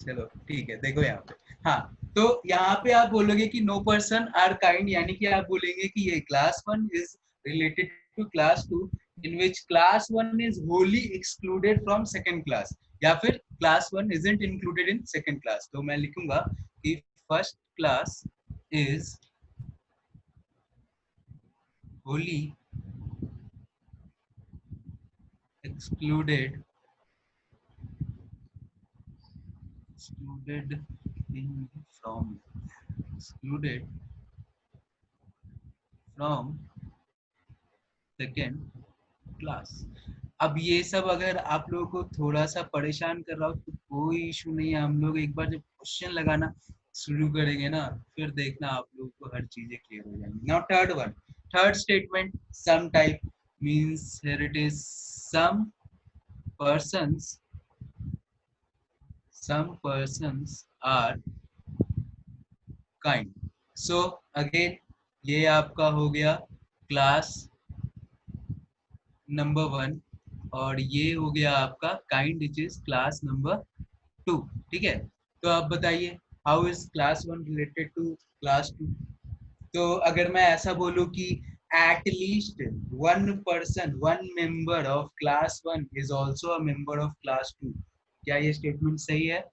चलो ठीक है, देखो यहाँ पे, हाँ, तो यहाँ पे आप बोलोगे कि नो पर्सन आर काइंड, यानी कि आप बोलेंगे कि ये class 1 is related to class 2 in which class 1 is wholly excluded from second class, या फिर class 1 isn't included in second class. तो मैं लिखूंगा कि first class is wholly excluded excluded in from excluded from second class. अब ये सब अगर आप लोगों को थोड़ा सा परेशान कर रहा हो तो कोई इशू नहीं है, हम लोग एक बार जब क्वेश्चन लगाना शुरू करेंगे ना, फिर देखना आप लोगों को हर चीजें क्लियर हो जाएंगी। Now third one, third statement, some type means here it is some persons are kind। So again ये आपका हो गया क्लास नंबर 1 और ये हो गया आपका kind which is class number 2। ठीक है, तो आप बताइए how is class 1 related to class 2। तो अगर मैं ऐसा बोलूं कि at least one person one member of class 1 is also a member of class 2, क्या ये स्टेटमेंट सही है?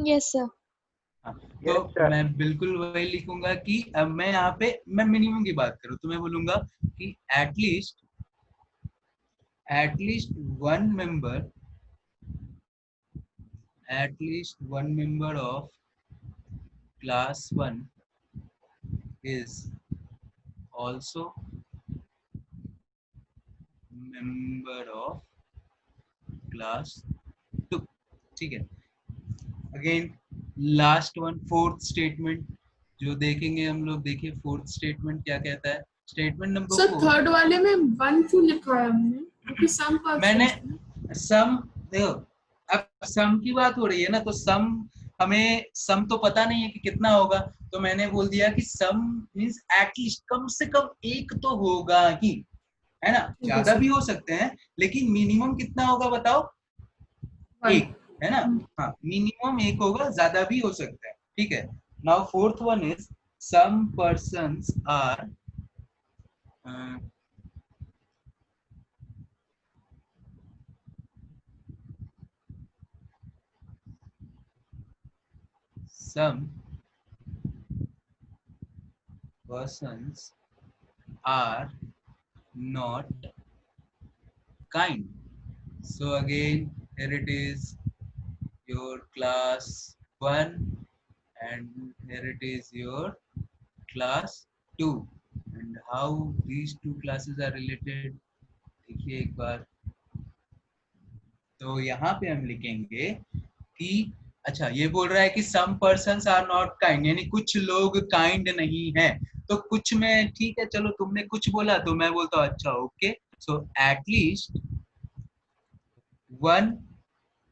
Yes sir. हाँ, तो मैं बिल्कुल वही लिखूंगा कि अब मैं यहाँ पे मैं मिनिमम की बात करूँ तो मैं बोलूंगा कि at least one member of class 1 is also member of class 2। ठीक है, again last one, fourth statement जो देखेंगे हम लोग। देखिए फोर्थ स्टेटमेंट क्या कहता है। स्टेटमेंट नंबर सर 4, थर्ड वाले में 1 क्यों लिखा है हमने, क्योंकि सम मैंने पर्सन सम, देखो अब सम की बात हो रही है ना, तो सम हमें सम तो पता नहीं है कि कितना होगा, तो मैंने बोल दिया कि सम मींस एटलीस्ट कम से कम एक तो होगा ही, है ना, ज्यादा भी हो सकते हैं लेकिन मिनिमम कितना होगा बताओ? एक, है ना, हाँ मिनिमम एक होगा, ज्यादा भी हो सकता है। ठीक है, now fourth one is some persons are some persons are not kind। So again here it is your class 1 and here it is your class 2 and how these two classes are related देखिए एक बार। तो यहाँ पे हम लिखेंगे कि अच्छा ये बोल रहा है कि सम पर्सन्स आर नॉट काइंड, यानी कुछ लोग काइंड नहीं है। तो कुछ में ठीक है, चलो तुमने कुछ बोला तो मैं बोलता हूँ अच्छा okay, so at least one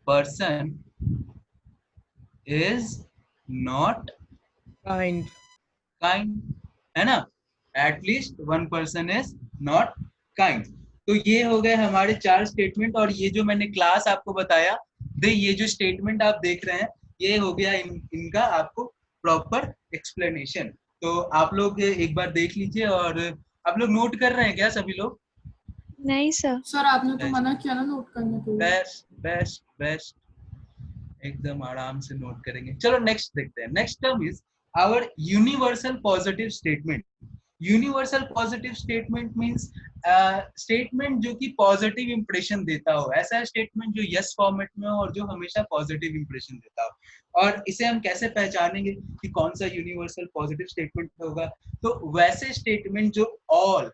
person is not kind kind, है ना, at least one person is not kind. तो ये हो गए हमारे 4 स्टेटमेंट, और ये जो मैंने क्लास आपको बताया, ये जो स्टेटमेंट आप देख रहे हैं ये हो गया इनका आपको प्रॉपर एक्सप्लेनेशन। तो आप लोग एक बार देख लीजिए, और आप लोग नोट कर रहे हैं क्या सभी लोग? नहीं सर। सर आपने तो मना किया ना नोट करने के लिए। बेस्ट बेस्ट बेस्ट, एकदम आराम से नोट करेंगे। चलो नेक्स्ट देखते हैं। Next term is our universal positive statement. Universal positive statement means statement जो कि पॉजिटिव इंप्रेशन देता हो, ऐसा स्टेटमेंट जो यस फॉर्मेट में हो और जो हमेशा पॉजिटिव इंप्रेशन देता हो। और इसे हम कैसे पहचानेंगे कि कौन सा यूनिवर्सल पॉजिटिव स्टेटमेंट होगा? तो वैसे स्टेटमेंट जो ऑल,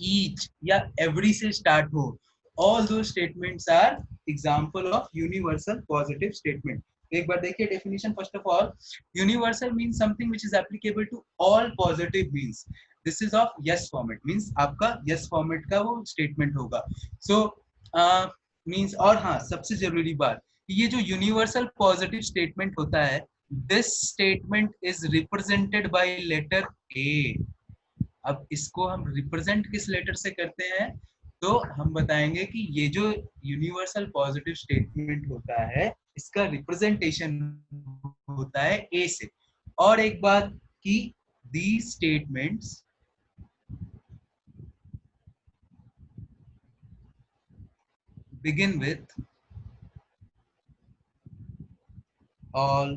ईच या एवरी से स्टार्ट हो, all those statements are example of universal positive statement। एक बार देखिए definition. First of all, universal means something which is applicable to all positive means this is of yes format, means आपका yes format का वो statement होगा। सो means, और हाँ सबसे जरूरी बात, ये जो यूनिवर्सल पॉजिटिव स्टेटमेंट होता है, this statement is represented by letter A. अब इसको हम रिप्रेजेंट किस लेटर से करते हैं? तो हम बताएंगे कि ये जो यूनिवर्सल पॉजिटिव स्टेटमेंट होता है इसका रिप्रेजेंटेशन होता है ए से। और एक बात कि these statements begin with all,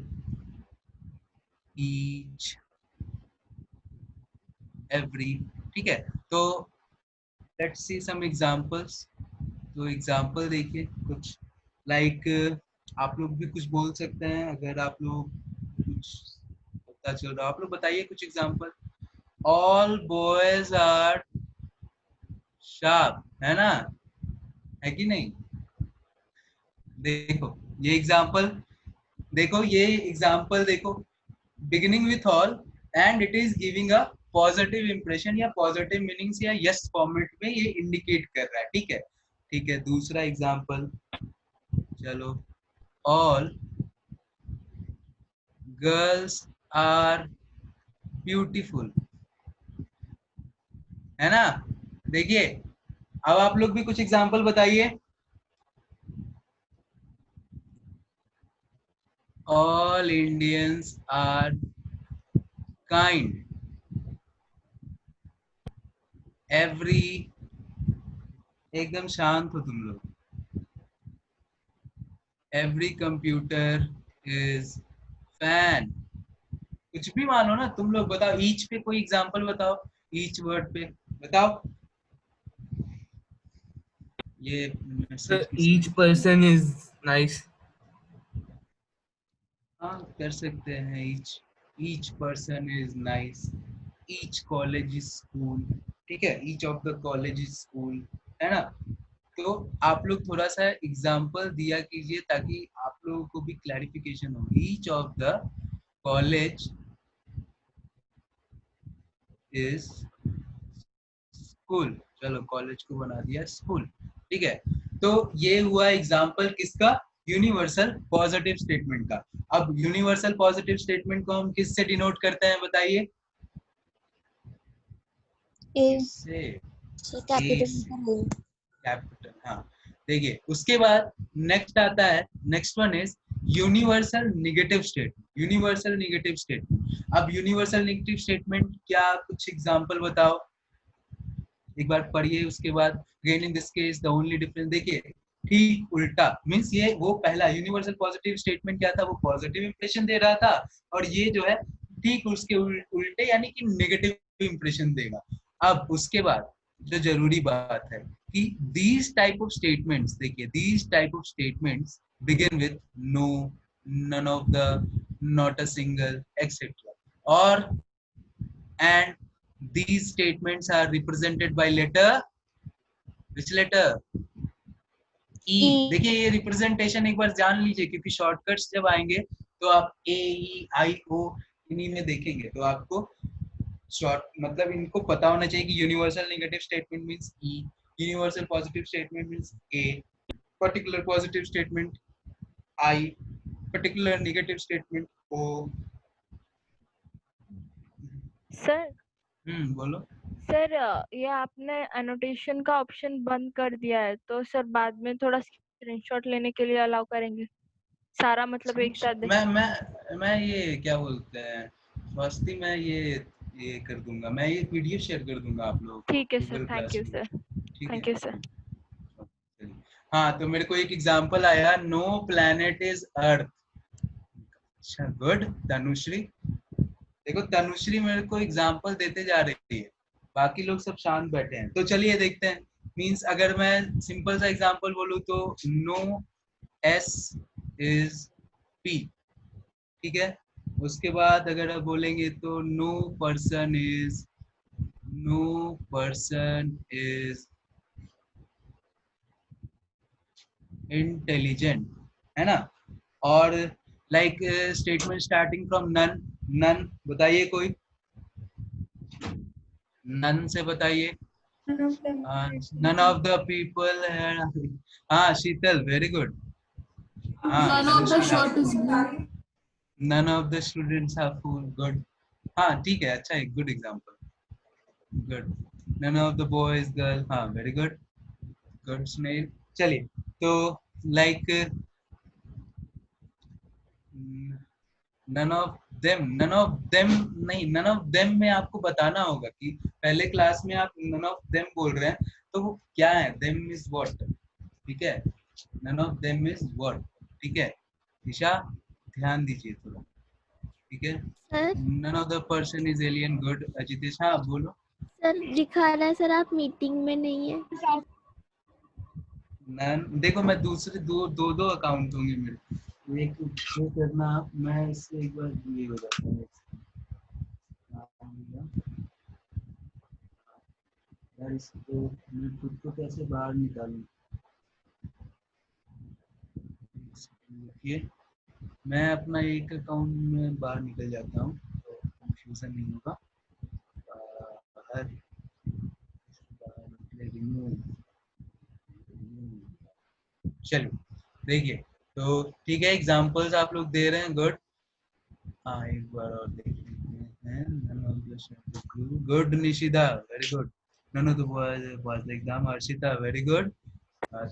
each, every। ठीक है, तो लेट्स सी सम एग्जांपल्स। तो एग्जांपल देखिए कुछ लाइक आप लोग भी कुछ बोल सकते हैं अगर आप लोग कुछ पता चल रहा, आप लोग बताइए कुछ example. All boys are sharp, है ना, है कि नहीं? देखो ये एग्जांपल, देखो ये एग्जांपल देखो, beginning with all and it is giving a positive impression या पॉजिटिव मीनिंग्स या यस फॉर्मेट में ये इंडिकेट कर रहा है। ठीक है, ठीक है। दूसरा एग्जांपल, चलो, ऑल गर्ल्स आर ब्यूटीफुल, है ना। देखिए अब आप लोग भी कुछ एग्जांपल बताइए। All Indians are kind, every, एकदम शांत हो तुम लोग, एवरी कंप्यूटर इज फैन। कुछ भी मानो ना तुम लोग, बताओ ईच पे कोई एग्जांपल बताओ, ईच वर्ड पे बताओ। ये मैसेज किसने, Each person is nice. हाँ कर सकते हैं, each person is nice, each college is school. ठीक है, each of the college is school, है ना। तो आप लोग थोड़ा सा एग्जांपल दिया कीजिए ताकि आप लोगों को भी क्लैरिफिकेशन हो। Each of the college is school, चलो कॉलेज को बना दिया स्कूल। ठीक है, तो ये हुआ एग्जांपल किसका, यूनिवर्सल पॉजिटिव स्टेटमेंट का। अब यूनिवर्सल पॉजिटिव स्टेटमेंट को हम किससे डिनोट करते हैं बताइए? ए किससे? कैपिटल कैपिटल, हाँ। देखिए उसके बाद नेक्स्ट आता है, next one is universal negative statement. Universal negative statement, अब यूनिवर्सल नेगेटिव स्टेटमेंट क्या, कुछ एग्जांपल बताओ, एक बार पढ़िए। उसके बाद again in this case the only difference, देखिए ठीक उल्टा मींस ये वो पहला यूनिवर्सल पॉजिटिव स्टेटमेंट क्या था, वो पॉजिटिव इंप्रेशन दे रहा था, और ये जो है ठीक उसके उल्टे यानी कि नेगेटिव इंप्रेशन देगा। अब उसके बाद जो जरूरी बात है कि these type of statements, देखिए these type of statements begin with no, none of the, not a single, etc. और and these statements are represented by letter, which letter? E। ई देखिए ये रिप्रेजेंटेशन एक बार जान लीजिए क्योंकि शॉर्टकट्स जब आएंगे तो आप ए ई आई ओ इन्हीं में देखेंगे, तो आपको शॉर्ट मतलब इनको पता होना चाहिए कि यूनिवर्सल नेगेटिव स्टेटमेंट मींस ई, यूनिवर्सल पॉजिटिव स्टेटमेंट मींस ए, पर्टिकुलर पॉजिटिव स्टेटमेंट आई, पर्टिकुलर नेगेटिव स्टेटमेंट ओ। सर बोलो। सर ये आपने एनोटेशन का ऑप्शन बंद कर दिया है तो सर बाद में थोड़ा स्क्रीनशॉट लेने के लिए अलाउ करेंगे सारा, मतलब एक साथ दे। मैं ये क्या बोलते हैं स्वास्थी, मैं ये कर दूंगा, मैं ये पीडीएफ शेयर कर दूंगा आप लोगों को ठीक है sir, Google thank you classroom. Sir, ठीक है, थैंक यू सर। चलिए। हाँ तो मेरे को एक एग्जांपल आया, नो प्लैनेट इज अर्थ। अच्छा गुड तनुश्री, देखो तनुश्री मेरे को एग्जांपल देते जा रही है, बाकी लोग सब शांत बैठे हैं। तो चलिए देखते हैं, मींस अगर मैं सिंपल सा एग्जांपल बोलूं तो नो एस इज पी। ठीक है, उसके बाद अगर आप बोलेंगे तो नो पर्सन इज इंटेलिजेंट, है ना। और like statement starting from none, none बताइए कोई, नन से बताइए। नन ऑफ द पीपल है, हाँ शीतल वेरी गुड। हाँ None of the shirt is blue. None of the students are fool, good. हाँ ठीक है, अच्छा है, good example, good. None of the boys girl, हाँ वेरी गुड। गुड स्नेल. चलिए, तो लाइक नन ऑफ देम नहीं, नन ऑफ देम में आपको बताना होगा कि पहले क्लास में आप नन ऑफ देम बोल रहे हैं तो वो क्या है. Them is what. ठीक है, none of them is what. ठीक है ईशा, ध्यान दीजिए थोड़ा. ठीक है, sir none of the person is alien. Good. Ajitesh, हाँ बोलो. सर दिखा रहा है सर आप मीटिंग में नहीं है. नन, देखो मैं दूसरे दो अकाउंट होंगे मेरे. एक जो करना आप, मैं इससे एक बार ये हो जाता है यार. इसको मैं खुद को कैसे बाहर निकालूं. ये मैं अपना एक अकाउंट में बाहर निकल जाता हूँ तो कंफ्यूजन नहीं होगा. बाहर रिमूव. चलो देखिए, तो ठीक है, एग्जांपल्स आप लोग दे रहे हैं. गुड. हाँ, एक बार और देख लेते हैं. Good Nishida, very good. None of the boys the exam. Harshita, very good.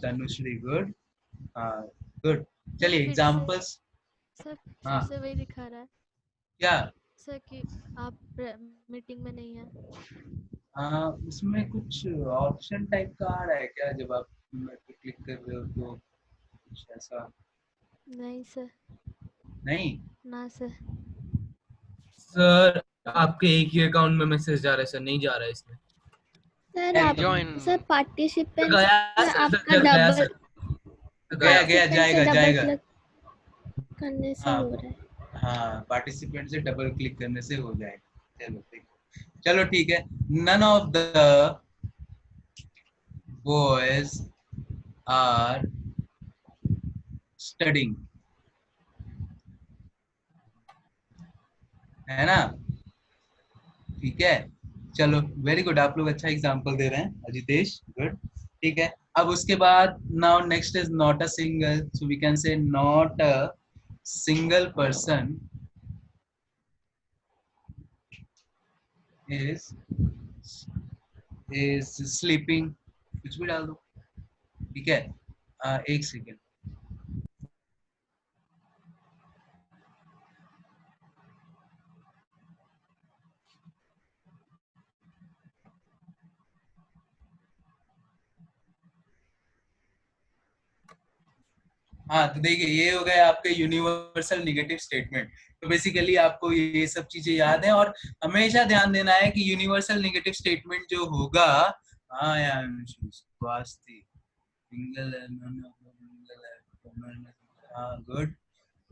Tanushree, good. हाँ, गुड. चलिए फिर से एग्जांपल्स. सर हाँ, फिर से वही दिखा रहा है क्या. सर कि आप मीटिंग में नहीं है. उसमें कुछ ऑप्शन टाइप का आ रहा है क्या जब आप क्लिक कर रहे हो तो कुछ ऐसा. नहीं सर. नहीं. ना सर. सर आपके एक ही अकाउंट में मैसेज जा रहा है सर, नहीं जा रहा है इसमें. सर आप Join. सर पार्टिसिपेंट गया सर, आपका गया डबल सर. गया गया, पार्टिसिपेंट से जाएगा डबल जाएगा. क्लिक करने से हाँ हो रहा है. हाँ, पार्टिसिपेंट से डबल क्लिक करने से हो जाएगा. चलो ठीक. चलो ठीक है. None of the boys are studying. है ना. ठीक है, चलो वेरी गुड. आप लोग अच्छा एग्जांपल दे रहे हैं. अजितेश, गुड. ठीक है, अब उसके बाद now next is not a single. So we can say not a single person is sleeping. कुछ भी डाल दो. ठीक है, एक सेकेंड. हाँ, तो देखिए ये हो गए आपके यूनिवर्सल निगेटिव स्टेटमेंट. तो बेसिकली आपको ये सब चीजें याद है और हमेशा ध्यान देना है कि यूनिवर्सल निगेटिव स्टेटमेंट जो होगा. हाँ यार, स्वास्थ्य सिंगल है. हाँ, गुड.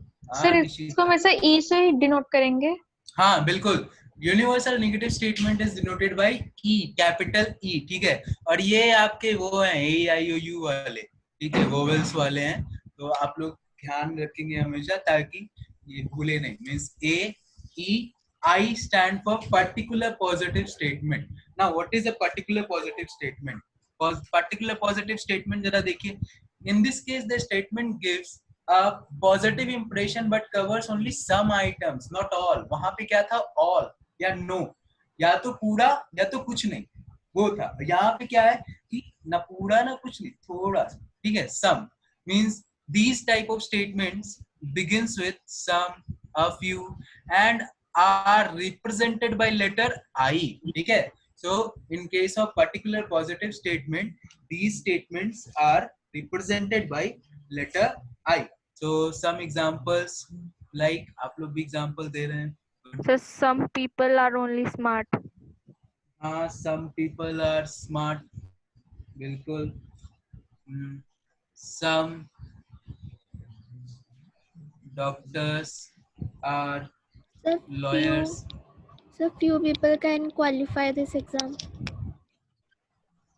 हाँ सर इसको निशिता. हमेशा ई से ही डिनोट करेंगे. हाँ बिल्कुल. Universal negative statement is denoted by E, capital E. ठीक है, और ये आपके वो हैं ए आई ओ यू वाले. ठीक है, वोवेल्स वाले हैं. तो आप लोग ध्यान रखेंगे हमेशा ताकि ये भूले नहीं. Means A E I stand for particular positive statement. Now what is a particular positive statement. Particular positive statement जरा देखिए. In this case the statement gives a positive impression but covers only some items, not all. वहां पे क्या था, all या no, या तो पूरा या तो कुछ नहीं, वो था. यहाँ पे क्या है कि ना पूरा ना कुछ नहीं, थोड़ा सा. ठीक है, some means these type of statements begins with some, a few and are represented by letter I. ठीक है, so in case of particular positive statement these statements are represented by letter I. So some examples, like आप लोग भी example दे रहे हैं. So some people are only smart. हाँ, some people are smart. बिल्कुल. Some doctors are Sir, lawyers. few people can qualify this exam.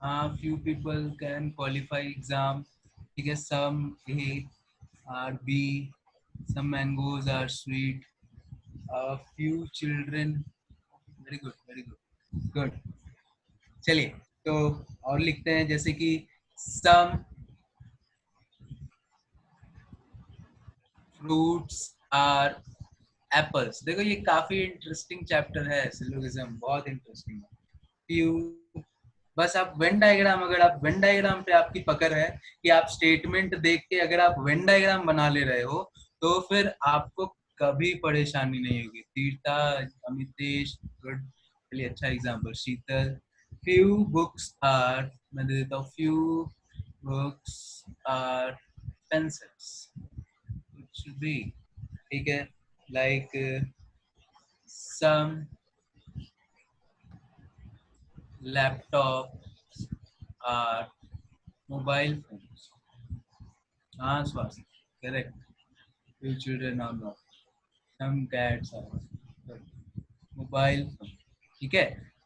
हाँ, few people can qualify exam. ठीक है, some A are B, some mangoes are sweet, a few children. Very good, very good, good. चलिए, तो और लिखते हैं जैसे कि some fruits are apples. देखो ये काफी इंटरेस्टिंग चैप्टर है, सिलोगिज्म बहुत इंटरेस्टिंग है. few बस आप वेन डायग्राम, अगर आप वेन डायग्राम पे आपकी पकड़ है कि आप स्टेटमेंट देख के अगर आप वेन डायग्राम बना ले रहे हो तो फिर आपको कभी परेशानी नहीं होगी। तीर्था, अमितेश, गुड, चलिए अच्छा example, Sheetal, few books are, मैं दे देता हूँ, फ्यू बुक्स आर पेंसिल्स, कुछ भी, ठीक है, like some laptops are mobile phones. हाँ स्वास्थ्य, correct. Few children are not. Some cats are mobile phone. ठीक है,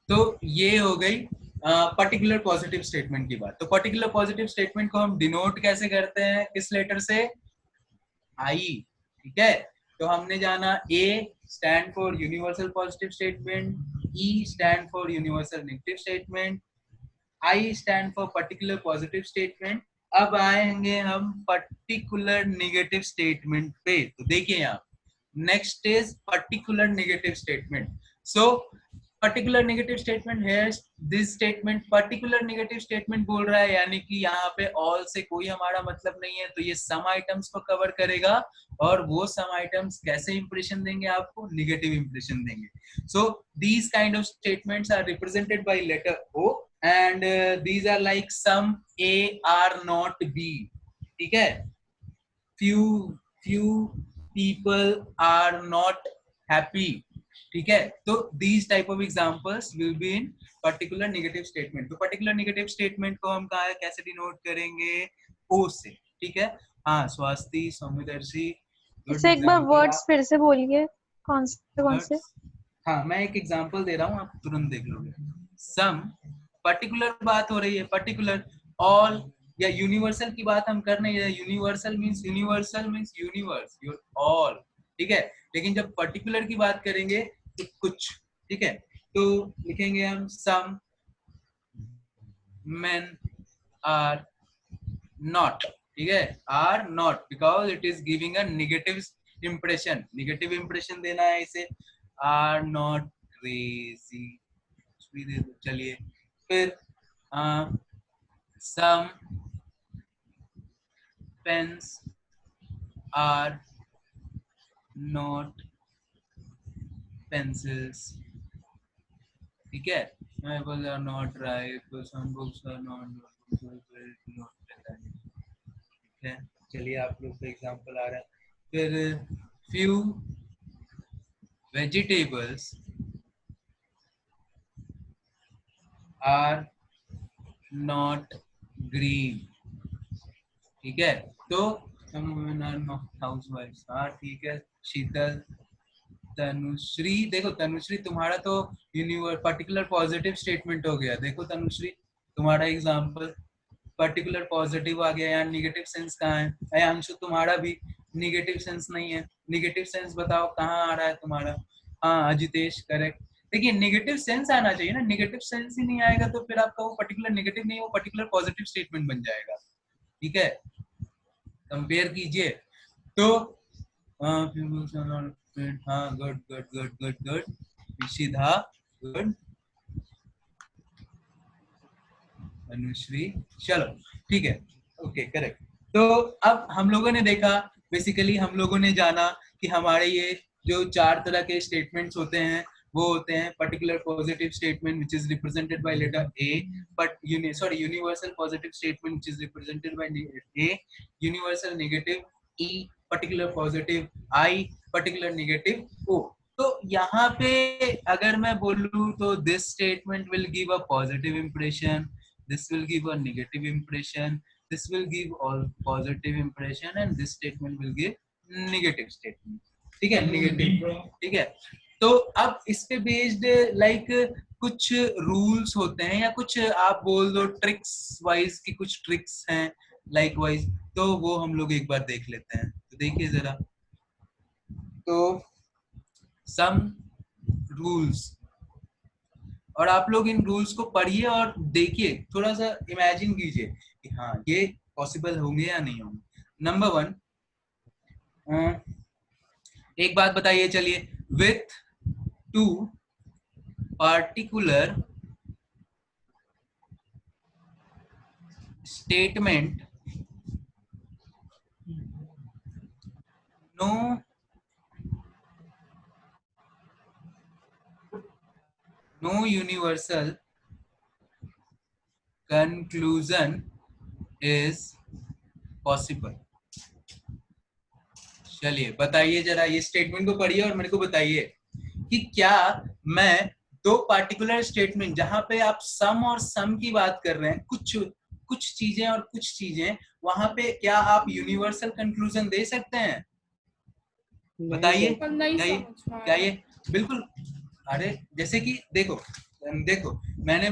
तो ये हो गई पर्टिकुलर पॉजिटिव स्टेटमेंट की बात। तो पर्टिकुलर पॉजिटिव स्टेटमेंट को हम डिनोट कैसे करते हैं, किस लेटर से, आई, ठीक है। तो हमने जाना A stand for universal positive statement, E stand for universal negative statement, I stand for particular positive statement. अब आएंगे हम पर्टिकुलर नेगेटिव स्टेटमेंट पे। तो देखिए यहाँ next is particular negative statement. So particular negative statement है this statement, particular negative statement बोल रहा है यानी कि यहाँ पे ऑल से कोई हमारा मतलब नहीं है, तो ये सम आइटम्स को कवर करेगा और वो सम आइटम्स कैसे इंप्रेशन देंगे आपको, नेगेटिव इंप्रेशन देंगे। So these kind of statements are represented by letter O and these are like some A are not B, ठीक है, few people are not happy, ठीक है। तो these type of examples will be in particular negative statement। तो particular negative statement को हम कहाँ कैसे डिनोट करेंगे, ओ से, ठीक है। हाँ स्वास्थी, सौम्यदर्शी, इसे एक बार वर्ड्स फिर से बोलिए, कौन से? हाँ मैं एक एग्जांपल दे रहा हूँ, आप तुरंत देख लोगे। सम पर्टिकुलर बात हो रही है, पर्टिकुलर, ऑल या यूनिवर्सल की बात हम कर नहीं रहे। Universal means universe, your all, ठीक है। लेकिन जब पर्टिकुलर की बात करेंगे तो कुछ, ठीक है। तो लिखेंगे हम सम men आर नॉट, ठीक है, are not because it is giving a negative impression, negative impression देना है इसे, आर नॉट क्रेजी, कुछ भी दे दो, चलिए। फिर some pens are not pencils, ठीक है। Apples are not ripe, some books are not, ठीक है। चलिए आप लोग का एग्जांपल आ रहा है। फिर few vegetables are not green, ठीक है। तो हाउस वाइफ, हाँ ठीक है। शीतल, तनुश्री, देखो तनुश्री तुम्हारा तो पर्टिकुलर पॉजिटिव स्टेटमेंट हो गया। देखो तनुश्री तुम्हारा एग्जांपल पर्टिकुलर पॉजिटिव आ गया, यहाँ नेगेटिव सेंस कहाँ है। अयांशु तुम्हारा भी नेगेटिव सेंस नहीं है, नेगेटिव सेंस बताओ कहाँ आ रहा है तुम्हारा। हाँ अजितेश करेक्ट। देखिए नेगेटिव सेंस आना चाहिए ना, नेगेटिव सेंस ही नहीं आएगा तो फिर आपका वो पर्टिकुलर नेगेटिव नहीं, वो पर्टिकुलर पॉजिटिव स्टेटमेंट बन जाएगा, ठीक है। कंपेयर कीजिए तो हाँ good good good good good, Vishidha good, Anushree, चलो ठीक है, ओके करेक्ट। तो अब हम लोगों ने देखा, बेसिकली हम लोगों ने जाना कि हमारे ये जो चार तरह के स्टेटमेंट्स होते हैं वो होते हैं particular positive statement which is represented by letter A, but universal positive statement which is represented by A, universal negative E, particular positive I, particular negative O. तो यहाँ पे अगर मैं बोलूं तो this statement will give a positive impression, this will give a negative impression, this will give all positive impression and this statement will give negative statement, ठीक है, negative, ठीक है। तो अब इस पे बेस्ड लाइक कुछ रूल्स होते हैं या कुछ आप बोल दो ट्रिक्स वाइज की कुछ ट्रिक्स हैं लाइक वाइज, तो वो हम लोग एक बार देख लेते हैं। तो देखिए जरा, तो सम रूल्स, और आप लोग इन रूल्स को पढ़िए और देखिए, थोड़ा सा इमेजिन कीजिए कि हाँ ये पॉसिबल होंगे या नहीं होंगे। नंबर 1, एक बात बताइए चलिए, with to particular statement no universal conclusion is possible। चलिए बताइए जरा, ये स्टेटमेंट को पढ़िए और मेरे को बताइए कि क्या मैं दो पार्टिकुलर स्टेटमेंट जहां पे आप सम और सम की बात कर रहे हैं, कुछ चीजें और कुछ चीजें, वहां पे क्या आप यूनिवर्सल कंक्लूजन दे सकते हैं? बताइए क्या ये बिल्कुल। अरे जैसे कि देखो मैंने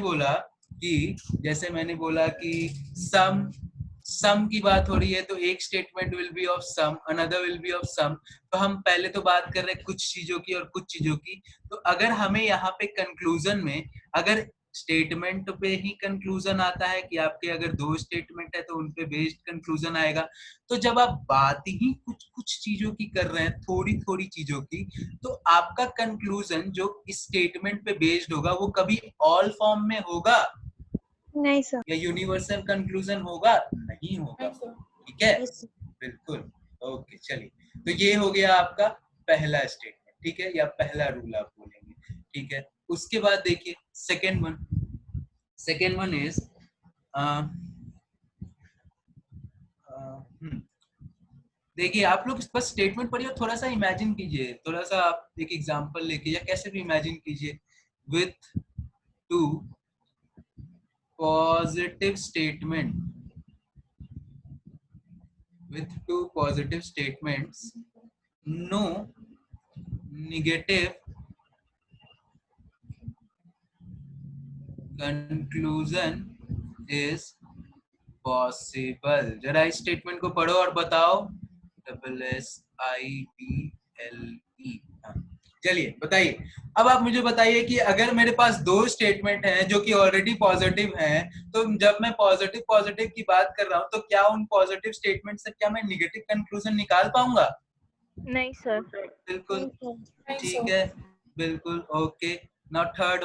बोला कि सम की बात हो रही है तो एक statement will be of some, another will be of some. तो हम पहले तो बात कर रहे हैं कुछ चीजों की और कुछ चीजों की। तो अगर हमें यहाँ पे कंक्लूजन में अगर स्टेटमेंट पे ही कंक्लूजन आता है कि आपके अगर दो स्टेटमेंट है तो उनपे बेस्ड कंक्लूजन आएगा। तो जब आप बात ही कुछ चीजों की कर रहे हैं, थोड़ी चीजों की, तो आपका कंक्लूजन जो इस स्टेटमेंट पे बेस्ड होगा वो कभी ऑल फॉर्म में होगा नहीं सर। या यूनिवर्सल कंक्लूजन होगा? नहीं होगा। ठीक है, बिल्कुल। ओके चलिए, तो ये हो गया आपका पहला स्टेटमेंट, ठीक है, या पहला रूल आप बोलेंगे। ठीक है, उसके बाद देखिए सेकेंड वन इज देखिए आप लोग बस स्टेटमेंट पढ़िए और थोड़ा सा इमेजिन कीजिए, थोड़ा सा आप एक एग्जांपल लेके या कैसे भी इमेजिन कीजिए। With to positive statements, no negative conclusion is possible। जरा इस स्टेटमेंट को पढ़ो और बताओ। SSIBLE। चलिए बताइए, अब आप मुझे बताइए कि अगर मेरे पास दो स्टेटमेंट हैं जो कि ऑलरेडी पॉजिटिव हैं, तो जब मैं पॉजिटिव की बात कर रहा हूं तो क्या उन पॉजिटिव स्टेटमेंट से क्या मैं निगेटिव कंक्लूजन निकाल पाऊंगा? नहीं सर। बिल्कुल ठीक है, बिल्कुल ओके। नाउ थर्ड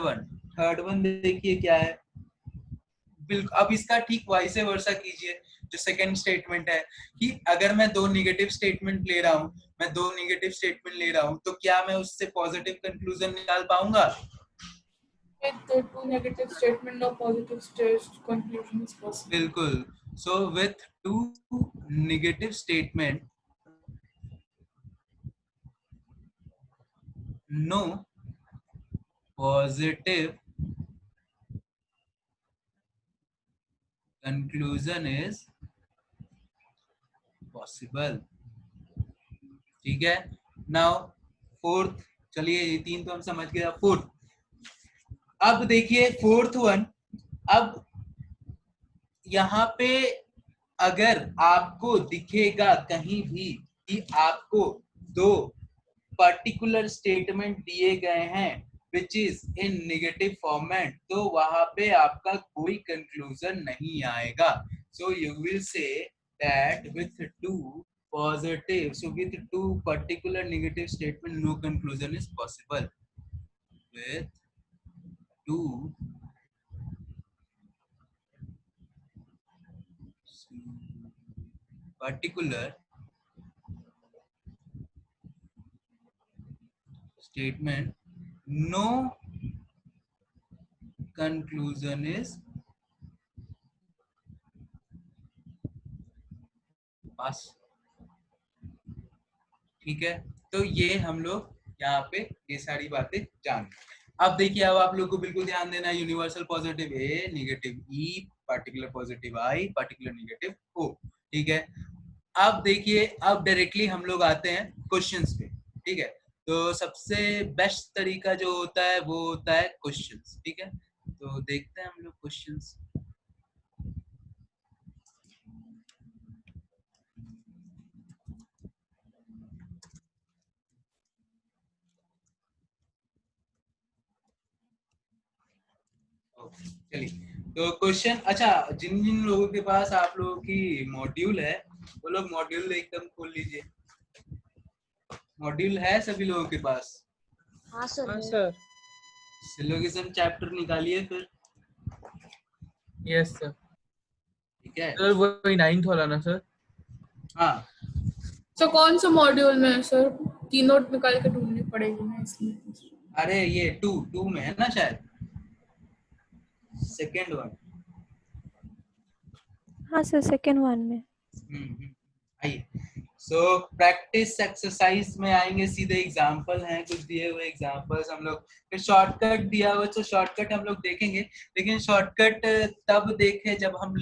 वन देखिए क्या है। बिल्कुल, अब इसका ठीक वाइस वर्सा कीजिए जो सेकंड स्टेटमेंट है कि अगर मैं दो नेगेटिव स्टेटमेंट ले रहा हूं तो क्या मैं उससे पॉजिटिव कंक्लूजन निकाल पाऊंगा? With the two negative statement, no positive conclusion is possible. बिल्कुल। So with two negative statement, no positive conclusion is possible। ठीक है, नाउ फोर्थ, चलिए ये तीन तो हम समझ गए, फोर्थ। अब देखिए फोर्थ वन, अब यहाँ पे अगर आपको दिखेगा कहीं भी कि आपको दो पर्टिकुलर स्टेटमेंट दिए गए हैं which is in negative format, तो वहां पे आपका कोई कंक्लूजन नहीं आएगा। So you will say that with to particular negative statement no conclusion is possible। with two particular statement no conclusion is pass। ठीक है, तो ये हम लोग यहाँ पे ये सारी बातें जान। अब देखिए, अब आप लोग को बिल्कुल ध्यान देना है, यूनिवर्सल पॉजिटिव ए, नेगेटिव ई, पार्टिकुलर पॉजिटिव आई, पार्टिकुलर नेगेटिव ओ। ठीक है, अब देखिए, अब डायरेक्टली हम लोग आते हैं क्वेश्चंस पे। ठीक है, तो सबसे बेस्ट तरीका जो होता है वो होता है क्वेश्चंस। ठीक है, तो देखते हैं हम लोग क्वेश्चंस। चलिए, तो क्वेश्चन, अच्छा जिन जिन लोगों के पास आप लोगों की मॉड्यूल है वो लोग मॉड्यूल एकदम खोल लीजिए। मॉड्यूल है सभी लोगों के पास? हाँ सर। सिलोगिज्म चैप्टर निकालिए फिर। Yes sir. ठीक है। सर वही 9th वाला ना सर? हाँ सर कौन सा मॉड्यूल में है सर? तीनों निकाल के ढूंढनी पड़ेगी ना इसलिए। अरे ये टू में है ना शायद, सेकेंड वन। हाँ सर, सेकेंड वन में। आइए, सो प्रैक्टिस एक्सरसाइज में आएंगे, सीधे एग्जांपल हैं कुछ दिए हुए एग्जांपल्स हम लोग, फिर शॉर्टकट दिया हुआ तो शॉर्टकट हम लोग देखेंगे, लेकिन शॉर्टकट तब देखें जब हम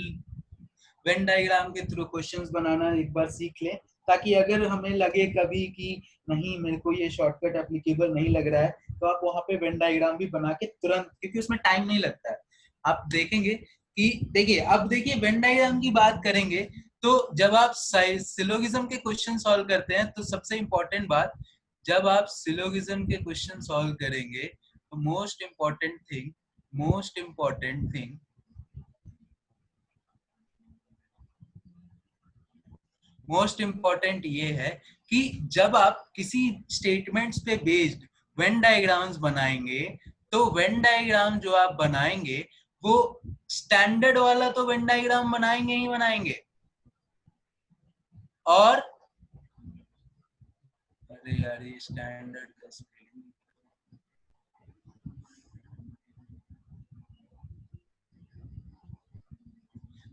वेन डायग्राम के थ्रू क्वेश्चंस बनाना एक बार सीख लें, ताकि अगर हमें लगे कभी कि नहीं मेरे को ये शॉर्टकट एप्लीकेबल नहीं लग रहा है, तो आप वहां पे वेन डायग्राम भी बना के तुरंत, क्योंकि उसमें टाइम नहीं लगता है, आप देखेंगे कि देखिए, अब देखिए वेन डायग्राम की बात करेंगे तो जब आप सिलोगिज्म के क्वेश्चन सॉल्व करते हैं तो सबसे इंपॉर्टेंट बात, जब आप सिलोगिज्म के क्वेश्चन सॉल्व करेंगे तो मोस्ट इंपॉर्टेंट ये है कि जब आप किसी स्टेटमेंट्स पे बेस्ड वेन डायग्राम्स बनाएंगे, तो वेन डायग्राम जो आप बनाएंगे वो स्टैंडर्ड वाला तो वेन डायग्राम बनाएंगे ही बनाएंगे, और अरे यार ये स्टैंडर्ड का स्पेलिंग,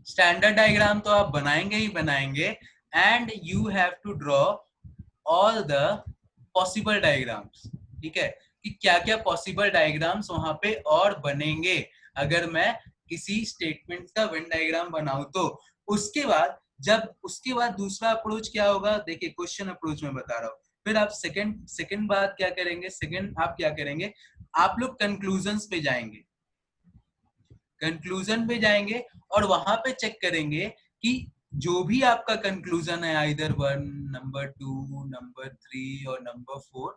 स्टैंडर्ड डायग्राम तो आप बनाएंगे ही बनाएंगे, and you have to draw all the possible diagrams. ठीक है, कि क्या क्या पॉसिबल डायग्राम्स वहां पे और बनेंगे अगर मैं किसी स्टेटमेंट का वेन डायग्राम बनाऊं तो। उसके बाद दूसरा अप्रोच क्या होगा, देखिए क्वेश्चन अप्रोच में बता रहा हूँ, फिर आप सेकंड बात क्या करेंगे, आप क्या करेंगे, आप लोग कंक्लूजन्स पे जाएंगे और वहां पे चेक करेंगे कि जो भी आपका कंक्लूजन है, आइदर 1, नंबर 2, नंबर 3 और नंबर 4,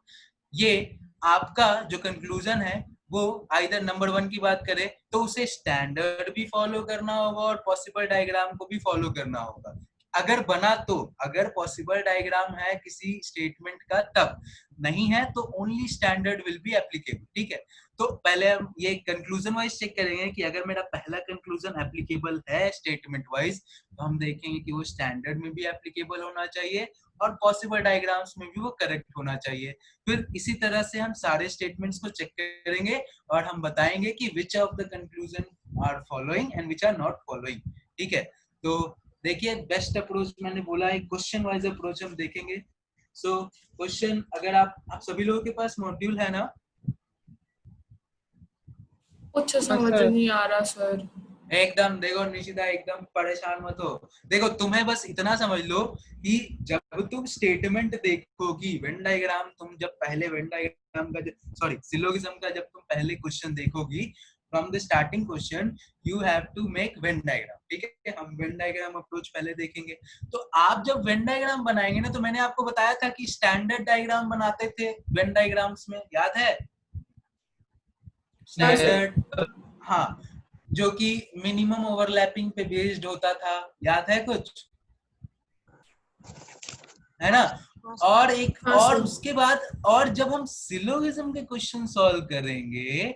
ये आपका जो कंक्लूजन है वो आइदर नंबर 1 की बात करें तो उसे स्टैंडर्ड भी फॉलो करना होगा और पॉसिबल डायग्राम को भी फॉलो करना होगा, अगर बना तो, अगर पॉसिबल डायग्राम है किसी स्टेटमेंट का तब, नहीं है तो only standard will be applicable. ठीक है, तो पहले हम ये कंक्लूजन वाइज चेक करेंगे कि अगर मेरा पहला कंक्लूजन एप्लीकेबल है स्टेटमेंट वाइज, तो हम देखेंगे कि वो स्टैंडर्ड में भी एप्लीकेबल होना चाहिए और पॉसिबल डायग्राम्स में भी वो करेक्ट होना चाहिए। फिर इसी तरह से हम सारे स्टेटमेंट्स को चेक करेंगे और हम बताएंगे कि which of the conclusion are following and which are not following. ठीक है, तो देखिए बेस्ट अप्रोच मैंने बोला है, क्वेश्चन वाइज अप्रोच हम देखेंगे। सो क्वेश्चन, अगर आप सभी लोगों के पास मॉड्यूल है ना? कुछ समझ नहीं आ रहा सर। एकदम देखो निशिता, एकदम परेशान मत हो, देखो तुम्हें बस इतना समझ लो कि जब तुम स्टेटमेंट देखोगी, वेन डायग्राम तुम जब पहले वेन डायग्राम का सॉरी सिलोगिज्म का जब तुम पहले क्वेश्चन देखोगी, from the starting question you have to make Venn diagram. ठीक है, हम वेन डायग्राम अप्रोच पहले देखेंगे। तो आप जब वेन डायग्राम बनाएंगे ना, तो मैंने आपको बताया था कि स्टैंडर्ड डायग्राम बनाते थे वेन डायग्राम्स में, याद है? स्टैंडर्ड, हाँ, जो कि मिनिमम ओवरलैपिंग पे बेस्ड होता था, याद है कुछ, है ना? और एक और उसके बाद, और जब हम सिलोगिज्म के क्वेश्चन सॉल्व करेंगे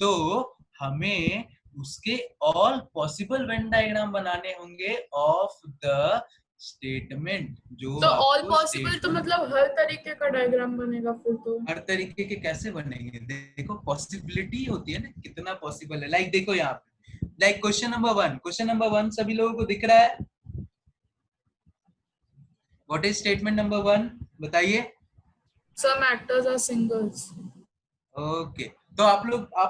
तो हमें उसके ऑल पॉसिबल वेन डायग्राम बनाने होंगे ऑफ द स्टेटमेंट। जो तो ऑल पॉसिबल तो मतलब हर तरीके का डायग्राम बनेगा फिर तो? हर तरीके के कैसे बनेंगे, देखो पॉसिबिलिटी होती है ना, कितना पॉसिबल है। लाइक देखो यहाँ पे, लाइक क्वेश्चन नंबर वन सभी लोगों को दिख रहा है? व्हाट इज स्टेटमेंट नंबर 1, बताइए। सम एक्टर्स आर सिंगल्स। ओके, तो आप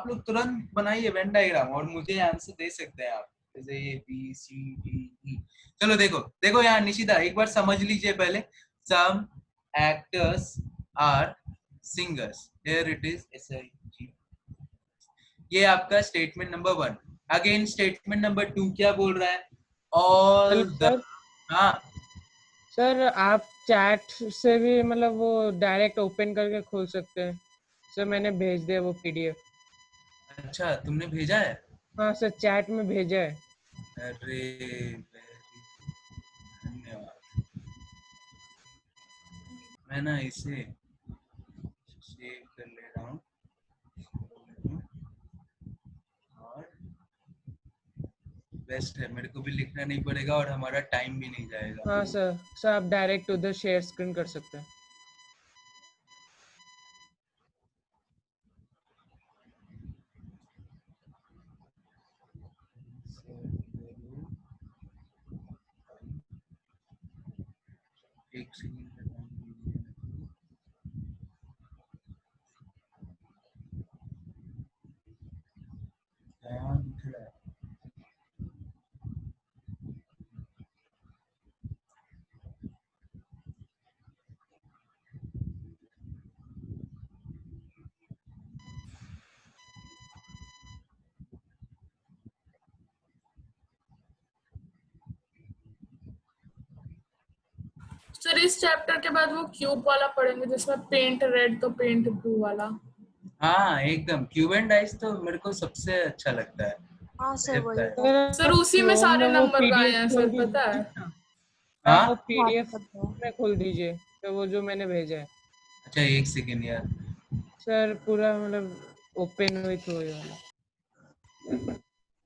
लोग तुरंत बनाइए वेन डायग्राम और मुझे आंसर दे सकते हैं आप, जैसे A B C D E. चलो देखो यहाँ निशिता, एक बार समझ लीजिए पहले, some actors are singers, here it is SIG। ये आपका statement number 1। Again statement number 2 क्या बोल रहा है, ऑल द, हाँ सर आप चैट से भी मतलब वो डायरेक्ट ओपन करके खोल सकते हैं सर, मैंने भेज दिया वो PDF। अच्छा, तुमने भेजा है? हाँ सर, चैट में भेजा है। अरे धन्यवाद, मैं ना इसे सेव कर ले रहा हूँ और बेस्ट है, मेरे को भी लिखना नहीं पड़ेगा और हमारा टाइम भी नहीं जाएगा। हाँ सर आप डायरेक्ट उधर शेयर स्क्रीन कर सकते हैं। एक सेकंड का टाइम दीजिए। ध्यान दिख रहा है। सर इस चैप्टर के बाद वो क्यूब वाला पढ़ेंगे जिसमें पेंट रेड तो पेंट ब्लू वाला। हाँ एकदम, क्यूब एंड डाइस तो मेरे को सबसे अच्छा लगता है। हाँ सर लगता वही है। सर उसी में सारे वो नंबर का आए PDF हैं सर, पता है। हाँ वो PDF हाँ में खोल दीजिए तो वो जो मैंने भेजा है अच्छा एक सेकंड यार। सर, पूरा मतलब ओपन हुई तो ये वाला।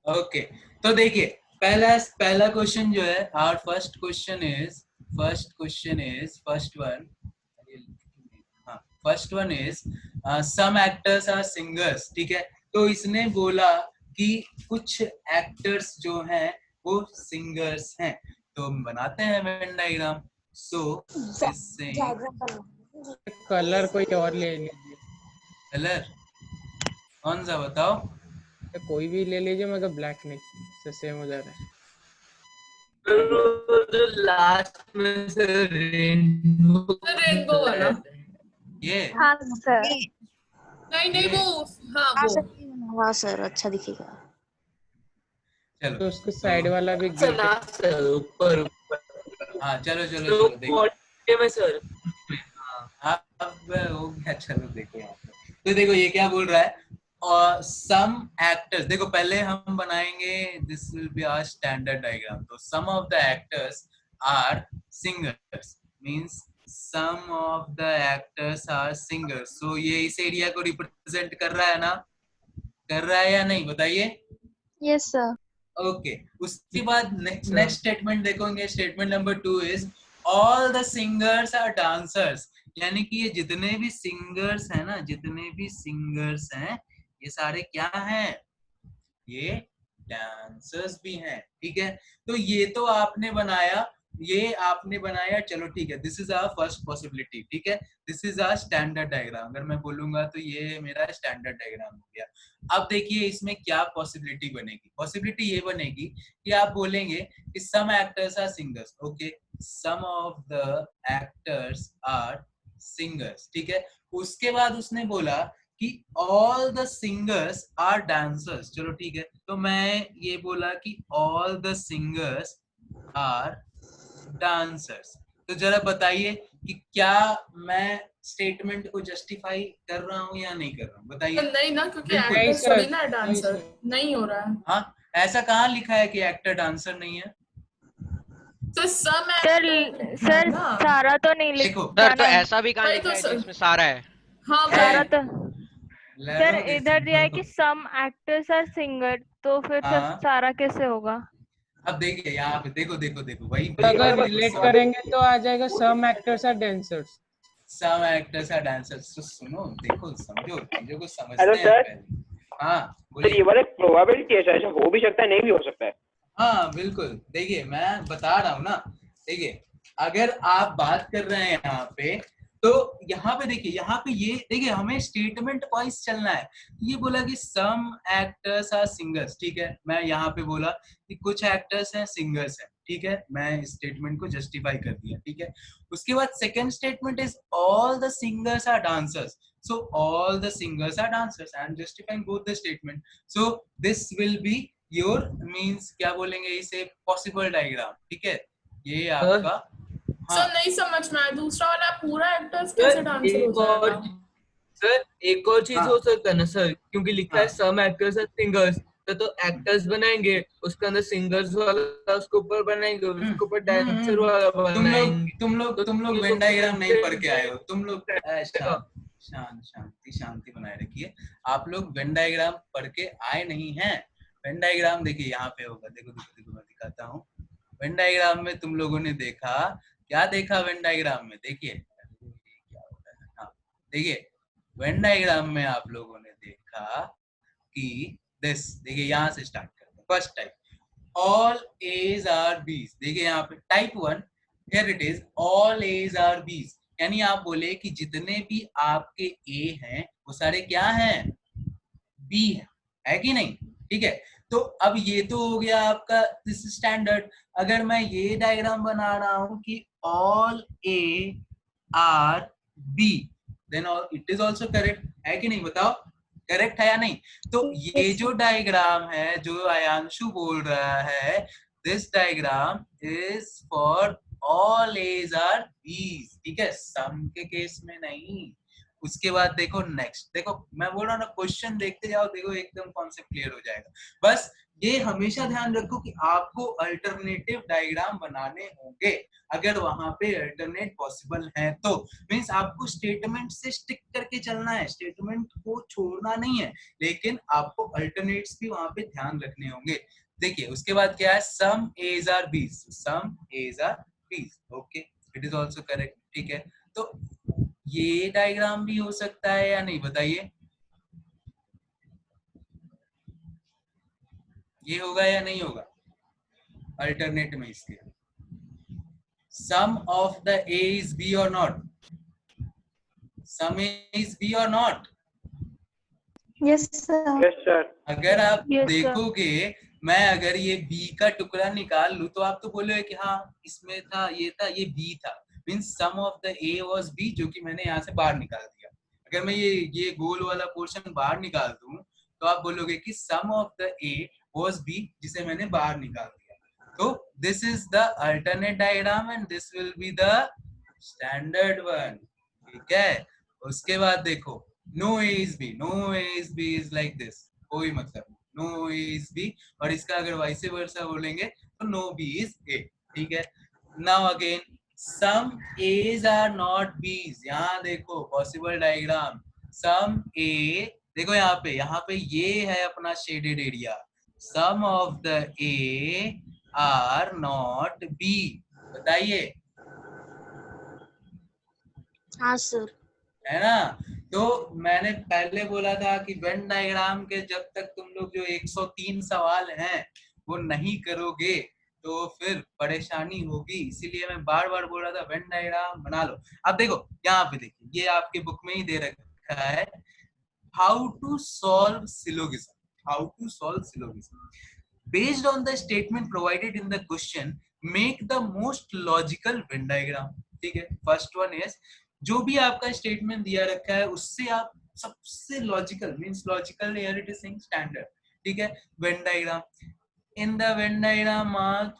ओके तो देखिए पहला क्वेश्चन जो है, our first question is first one is some actors are singers, ठीक है। तो इसने बोला कि कुछ एक्टर्स जो हैं वो सिंगर्स हैं, तो हम बनाते हैं वेन डायग्राम। सो कलर कोई और ले लीजिए, कलर कौन सा बताओ? कोई भी ले लीजिए मगर ब्लैक नहीं, से सेम हो जा रहा है। जो लास्ट में से रेनबो वाला। ये हाँ सर नहीं वो हाँ वो हाँ सर अच्छा दिखेगा। चलो तो उसके साइड वाला भी चला सर ऊपर हाँ चलो देखो में सर। अब हो गया, चलो देखो यहाँ पे। तो देखो ये क्या बोल रहा है, और सम एक्टर्स, देखो पहले हम बनाएंगे this will be our standard diagram. तो some of the actors are singers means some of the actors are singers. So ये इस एरिया को रिप्रेजेंट कर रहा है ना, कर रहा है या नहीं बताइए? Yes sir. ओके उसके बाद नेक्स्ट स्टेटमेंट देखोगे, statement number 2 is all the singers are dancers. यानी कि ये जितने भी सिंगर्स हैं ना, जितने भी सिंगर्स हैं ये सारे क्या हैं, ये डांसर्स भी हैं, ठीक है। तो ये तो आपने बनाया, ये आपने बनाया, चलो ठीक है, this is our first possibility, ठीक है। This is our standard diagram, अगर मैं बोलूंगा तो ये मेरा स्टैंडर्ड डायग्राम हो गया। अब देखिए इसमें क्या पॉसिबिलिटी बनेगी, पॉसिबिलिटी ये बनेगी कि आप बोलेंगे कि some actors are singers, okay some of the actors are singers, ठीक है। उसके बाद उसने बोला कि all the singers are dancers, चलो ठीक है। तो मैं ये बोला कि all the singers are dancers. तो जरा बताइए कि क्या मैं स्टेटमेंट को जस्टिफाई कर रहा हूँ या नहीं कर रहा हूँ, बताइए। नहीं ना, क्योंकि बिल्कुल। एक्टर थोड़ी ना डांसर, नहीं हो रहा है। हाँ ऐसा कहाँ लिखा है कि एक्टर डांसर नहीं है? तो सम सर सारा तो नहीं देखो सर तो ऐसा भी कहाँ भाई लिखा तो है सर- जिसमें सारा है? हाँ सारा भाई तो सर इधर दिया है कि सम एक्टर्स आर सिंगर, तो फिर सर हाँ। सारा कैसे होगा? अब देखिए यहाँ पे देखो वही अगर रिलेट करेंगे तो आ जाएगा some actors are dancers. Some actors are dancers. तो सुनो देखो समझो, चीजों को समझते हैं पहले। हाँ सर ये वाला प्रोबेबिलिटी है, ऐसा हो भी सकता है नहीं भी हो सकता है। हाँ बिल्कुल, देखिए मैं बता रहा हूँ ना, देखिए अगर आप बात कर रहे हैं यहाँ पे, तो यहाँ पे देखिए, यहाँ पे ये देखिए हमें स्टेटमेंट वाइज चलना है। ये बोला कि सम एक्टर्स आर सिंगर्स, ठीक है। मैं यहाँ पे बोला कि कुछ एक्टर्स हैं सिंगर्स हैं, ठीक है। मैं स्टेटमेंट को जस्टिफाई कर दिया, ठीक है। उसके बाद second statement is all the singers are dancers. So all the singers are dancers. I am justifying both the statement. So this will be your means क्या बोलेंगे इसे, possible diagram, ठीक है। ये आपका सर नहीं समझ में आया, दूसरा वाला पूरा एक्टर्स कैसे डांसर हो जाएगा? सर एक और चीज हो सकता है ना सर, क्योंकि लिखा है सम एक्टर्स आर सिंगर्स, तो एक्टर्स बनाएंगे उसके अंदर सिंगर्स वाला उसके ऊपर बनाएंगे, उसके ऊपर डांसर वाला बनाएंगे। तुम लोग वेन डायग्राम नहीं पढ़ के आए हो, तुम लोग शांति बनाए रखिए। आप लोग वेन डायग्राम पढ़ के आए नहीं हैं, वेन डायग्राम देखिए यहाँ पे होगा, देखो देखो देखो मैं दिखाता हूँ। वेन डायग्राम में तुम लोगों ने देखा, क्या देखा वेन डायग्राम में, देखिए क्या होता है, हाँ देखिए वेन डायग्राम में आप लोगों ने देखा कि दिस, देखिए यहाँ से स्टार्ट करते हैं। First type, all A's are B's, देखिए यहाँ पे type 1, here it is, all A's are B's, यानी आप बोले कि जितने भी आपके A हैं वो सारे क्या हैं, B है कि नहीं, ठीक है। तो अब ये तो हो गया आपका दिस स्टैंडर्ड। अगर मैं ये डायग्राम बना रहा हूं कि all A are B, then it is also correct, है कि नहीं, बताओ करेक्ट है या नहीं। तो ये जो डायग्राम है जो आयांशु बोल रहा है, this diagram is for all A's are B's, ठीक है, सम के केस में नहीं। उसके बाद देखो नेक्स्ट, देखो मैं बोल रहा हूँ ना, क्वेश्चन देखते जाओ, देखो एकदम कॉन्सेप्ट क्लियर हो जाएगा। बस ये हमेशा ध्यान रखो कि आपको अल्टरनेटिव डायग्राम बनाने होंगे, अगर वहां पे अल्टरनेट पॉसिबल है तो। मींस आपको स्टेटमेंट से स्टिक करके चलना है, स्टेटमेंट को छोड़ना नहीं है, लेकिन आपको अल्टरनेट्स भी वहां पे ध्यान रखने होंगे। देखिए उसके बाद क्या है, सम A's are B's, some A's are B's, okay it is also correct, ठीक है। तो ये डायग्राम भी हो सकता है या नहीं, बताइए ये होगा या नहीं होगा अल्टरनेट में इसके। Some of the A is B और नॉट, सम इज बी और not, yes sir. Yes sir. अगर आप Yes, sir. देखोगे, मैं अगर ये बी का टुकड़ा निकाल लूं तो आप तो बोलोगे कि हाँ इसमें था, ये बी था, means some of the A was B, जो कि मैंने यहाँ से बाहर निकाल दिया। अगर मैं ये गोल वाला पोर्शन बाहर निकाल दूं तो आप बोलोगे कि some of the A was B, जिसे मैंने बाहर निकाल दिया। तो this is the alternate diagram and this will be the standard one, ठीक है। उसके बाद देखो no A is B, no A is B is like this, कोई मतलब नो ए इज बी, और इसका अगर वाइस वर्सा बोलेंगे तो नो बी इज ए, ठीक है। Now again some A's are not B's, यहाँ देखो पॉसिबल डायग्राम, सम ए, देखो यहाँ पे ये है अपना shaded area, some of the A are not B, बताइए हाँ सर। है ना। तो मैंने पहले बोला था कि वेन डायग्राम के जब तक तुम लोग जो 103 सवाल हैं वो नहीं करोगे तो फिर परेशानी होगी, इसीलिए मैं बार बार बोल रहा था वेन डायग्राम बना लो। अब देखो यहाँ पे देखिए, ये आपके बुक में ही दे रखा है, how to solve syllogism, how to solve syllogism based on the statement provided in the question, make the most logical Venn diagram, ठीक है। फर्स्ट वन इज, जो भी आपका स्टेटमेंट दिया रखा है उससे आप सबसे logical, means logical here it is saying standard, ठीक है, Venn diagram. In the Venn diagram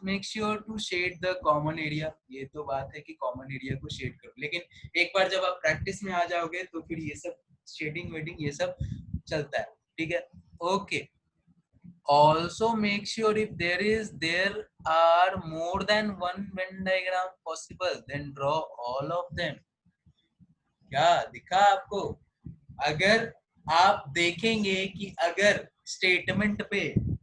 make sure to shade the common area, ये तो बात है कि कॉमन एरिया को शेड करो, लेकिन एक बार जब आप प्रैक्टिस में आ जाओगे तो फिर ये सब शेडिंग वेडिंग ये सब चलता है, ठीक है, okay. Also make sure if there are more than one Venn diagram possible, then draw all of them. क्या दिखा आपको? अगर आप देखेंगे कि अगर स्टेटमेंट पे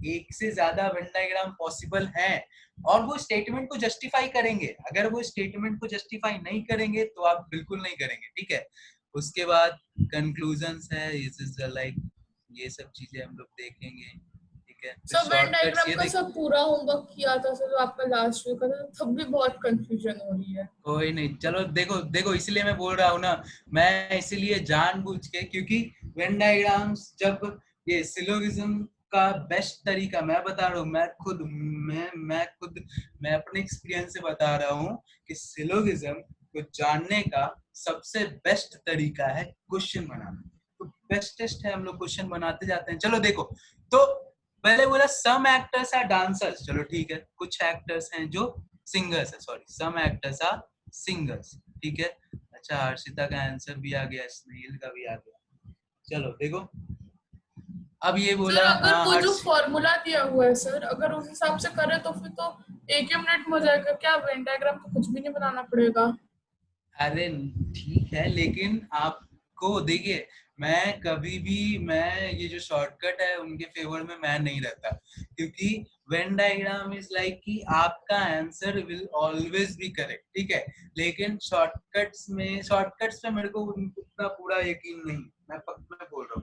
एक से ज्यादा वेन डायग्राम पॉसिबल हैं और वो स्टेटमेंट को जस्टिफाई करेंगे, अगर वो स्टेटमेंट को जस्टिफाई नहीं करेंगे तो आप बिल्कुल नहीं करेंगे, ठीक है। उसके बाद कंक्लूजन्स है, ये सब चीजें हम लोग देखेंगे, ठीक है। सर वेन डायग्राम का सब पूरा होमवर्क किया था सर, आपका लास्ट वीक का था, तब भी बहुत कंफ्यूजन हो रही है। कोई नहीं, चलो देखो इसलिए मैं बोल रहा हूँ ना, मैं इसीलिए जानबूझ के, क्योंकि वेन डायग्राम्स जब ये सिलोगिज्म का बेस्ट तरीका मैं बता रहा हूँ, मैं अपने एक्सपीरियंस से बता रहा हूँ कि सिलोगिज्म को जानने का सबसे बेस्ट तरीका है क्वेश्चन बनाना। तो बेस्टेस्ट है, हम लोग क्वेश्चन बनाते जाते हैं। चलो देखो, तो पहले बोला सम एक्टर्स आर डांसर्स, चलो ठीक है, कुछ एक्टर्स हैं जो सिंगर्स है, sorry some actors are singers, ठीक है। अच्छा हर्षिता का आंसर भी आ गया, स्नेहिल का भी आ गया। चलो देखो अब ये बोला, सर अगर वो जो फॉर्मूला दिया हुआ है सर, अगर उस हिसाब से करें तो फिर तो एक ही मिनट में हो जाएगा, क्या वेन डायग्राम तो कुछ भी नहीं बनाना पड़ेगा। अरे ठीक है, लेकिन आपको देखिए मैं कभी भी, मैं ये जो शॉर्टकट है उनके फेवर में मैं नहीं रहता, क्योंकि वेन डायग्राम इज लाइक कि आपका answer will always be correct, ठीक है, लेकिन शॉर्टकट्स पे मेरे को उतना पूरा यकीन नहीं, मैं बोल रहा हूँ,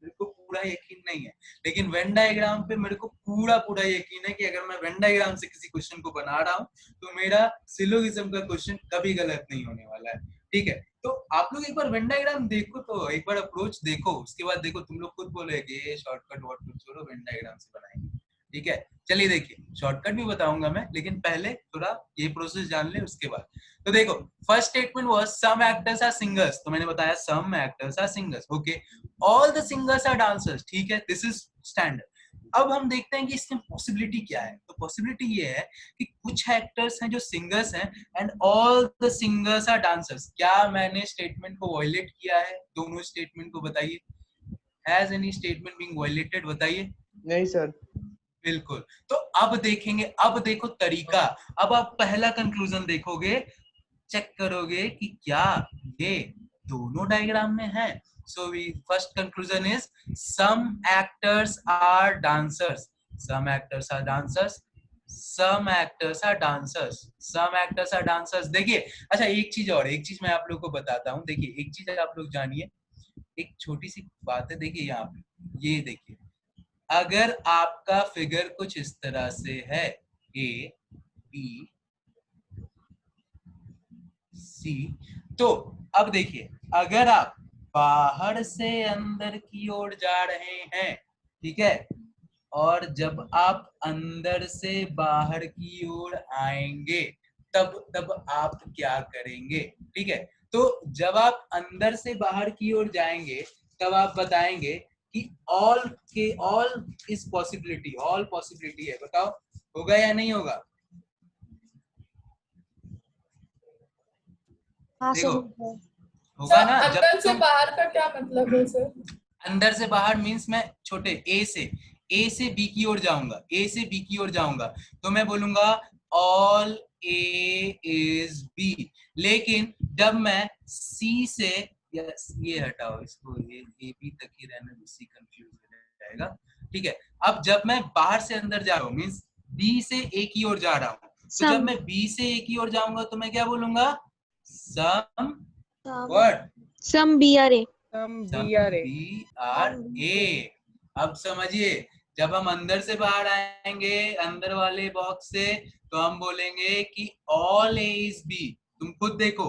मेरे को पूरा यकीन नहीं है, लेकिन वेन डायग्राम पे मेरे को पूरा यकीन है कि अगर मैं वेन डायग्राम से किसी क्वेश्चन को बना रहा हूँ तो मेरा सिलोगिज्म का क्वेश्चन कभी गलत नहीं होने वाला है, ठीक है। तो आप लोग एक बार वेन डायग्राम देखो, तो एक बार अप्रोच देखो, उसके बाद देखो तुम लोग खुद बोलोगे ये शॉर्टकट वॉर्टकट छोड़ो, वेन डायग्राम से बनाएंगे, ठीक है। चलिए देखिए, शॉर्टकट भी बताऊंगा मैं, लेकिन पहले थोड़ा ये प्रोसेस जान ले उसके बाद। तो देखो, first statement was some actors are singers, तो मैंने बताया some actors are singers, okay, all the singers are dancers, ठीक है, दिस इज स्टैंडर्ड। अब हम देखते हैं कि इसमें पॉसिबिलिटी क्या है। तो पॉसिबिलिटी ये है कि कुछ एक्टर्स हैं जो सिंगर्स हैं and all the singers are dancers. क्या मैंने स्टेटमेंट को वायलेट किया है? दोनों स्टेटमेंट को बताइए, has any statement being violated, बताइए। नहीं सर। बिल्कुल। तो अब देखेंगे, अब देखो तरीका, अब आप पहला कंक्लूजन देखोगे, चेक करोगे कि क्या ये दोनों डायग्राम में है। So we first conclusion is some actors are dancers. Some actors are dancers. Some actors are dancers. Some actors are dancers. देखिए, अच्छा एक चीज और, एक चीज मैं आप लोग को बताता हूँ। देखिए, एक चीज आप लोग जानिए, एक छोटी सी बात है। देखिए यहाँ पे, ये देखिए, अगर आपका फिगर कुछ इस तरह से है, ए बी सी, तो अब देखिए, अगर आप बाहर से अंदर की ओर जा रहे हैं, ठीक है, और जब आप अंदर से बाहर की ओर आएंगे तब आप क्या करेंगे, ठीक है। तो जब आप अंदर से बाहर की ओर जाएंगे तब आप बताएंगे कि all is possibility, all possibility है, बताओ होगा या नहीं होगा? देखो, होगा ना। जब अंदर से बाहर का क्या मतलब है सर? अंदर से बाहर मींस मैं छोटे ए से बी की ओर जाऊंगा, ए से बी की ओर जाऊंगा, तो मैं बोलूंगा ऑल ए इज बी। लेकिन जब मैं सी से, ये हटाओ इसको, ये बी तक ही रहने दो, सी कंफ्यूज हो जाएगा, ठीक है। अब जब मैं बाहर से अंदर जा रहा हूँ, मींस बी से ए की ओर जा रहा हूँ, तो जब मैं बी से ए की ओर जाऊंगा तो मैं क्या बोलूंगा? सम what? Some B R A. अब समझिए, जब हम अंदर से बाहर आएंगे, अंदर वाले बॉक्स से, तो हम बोलेंगे कि ऑल ए इज बी। तुम खुद देखो,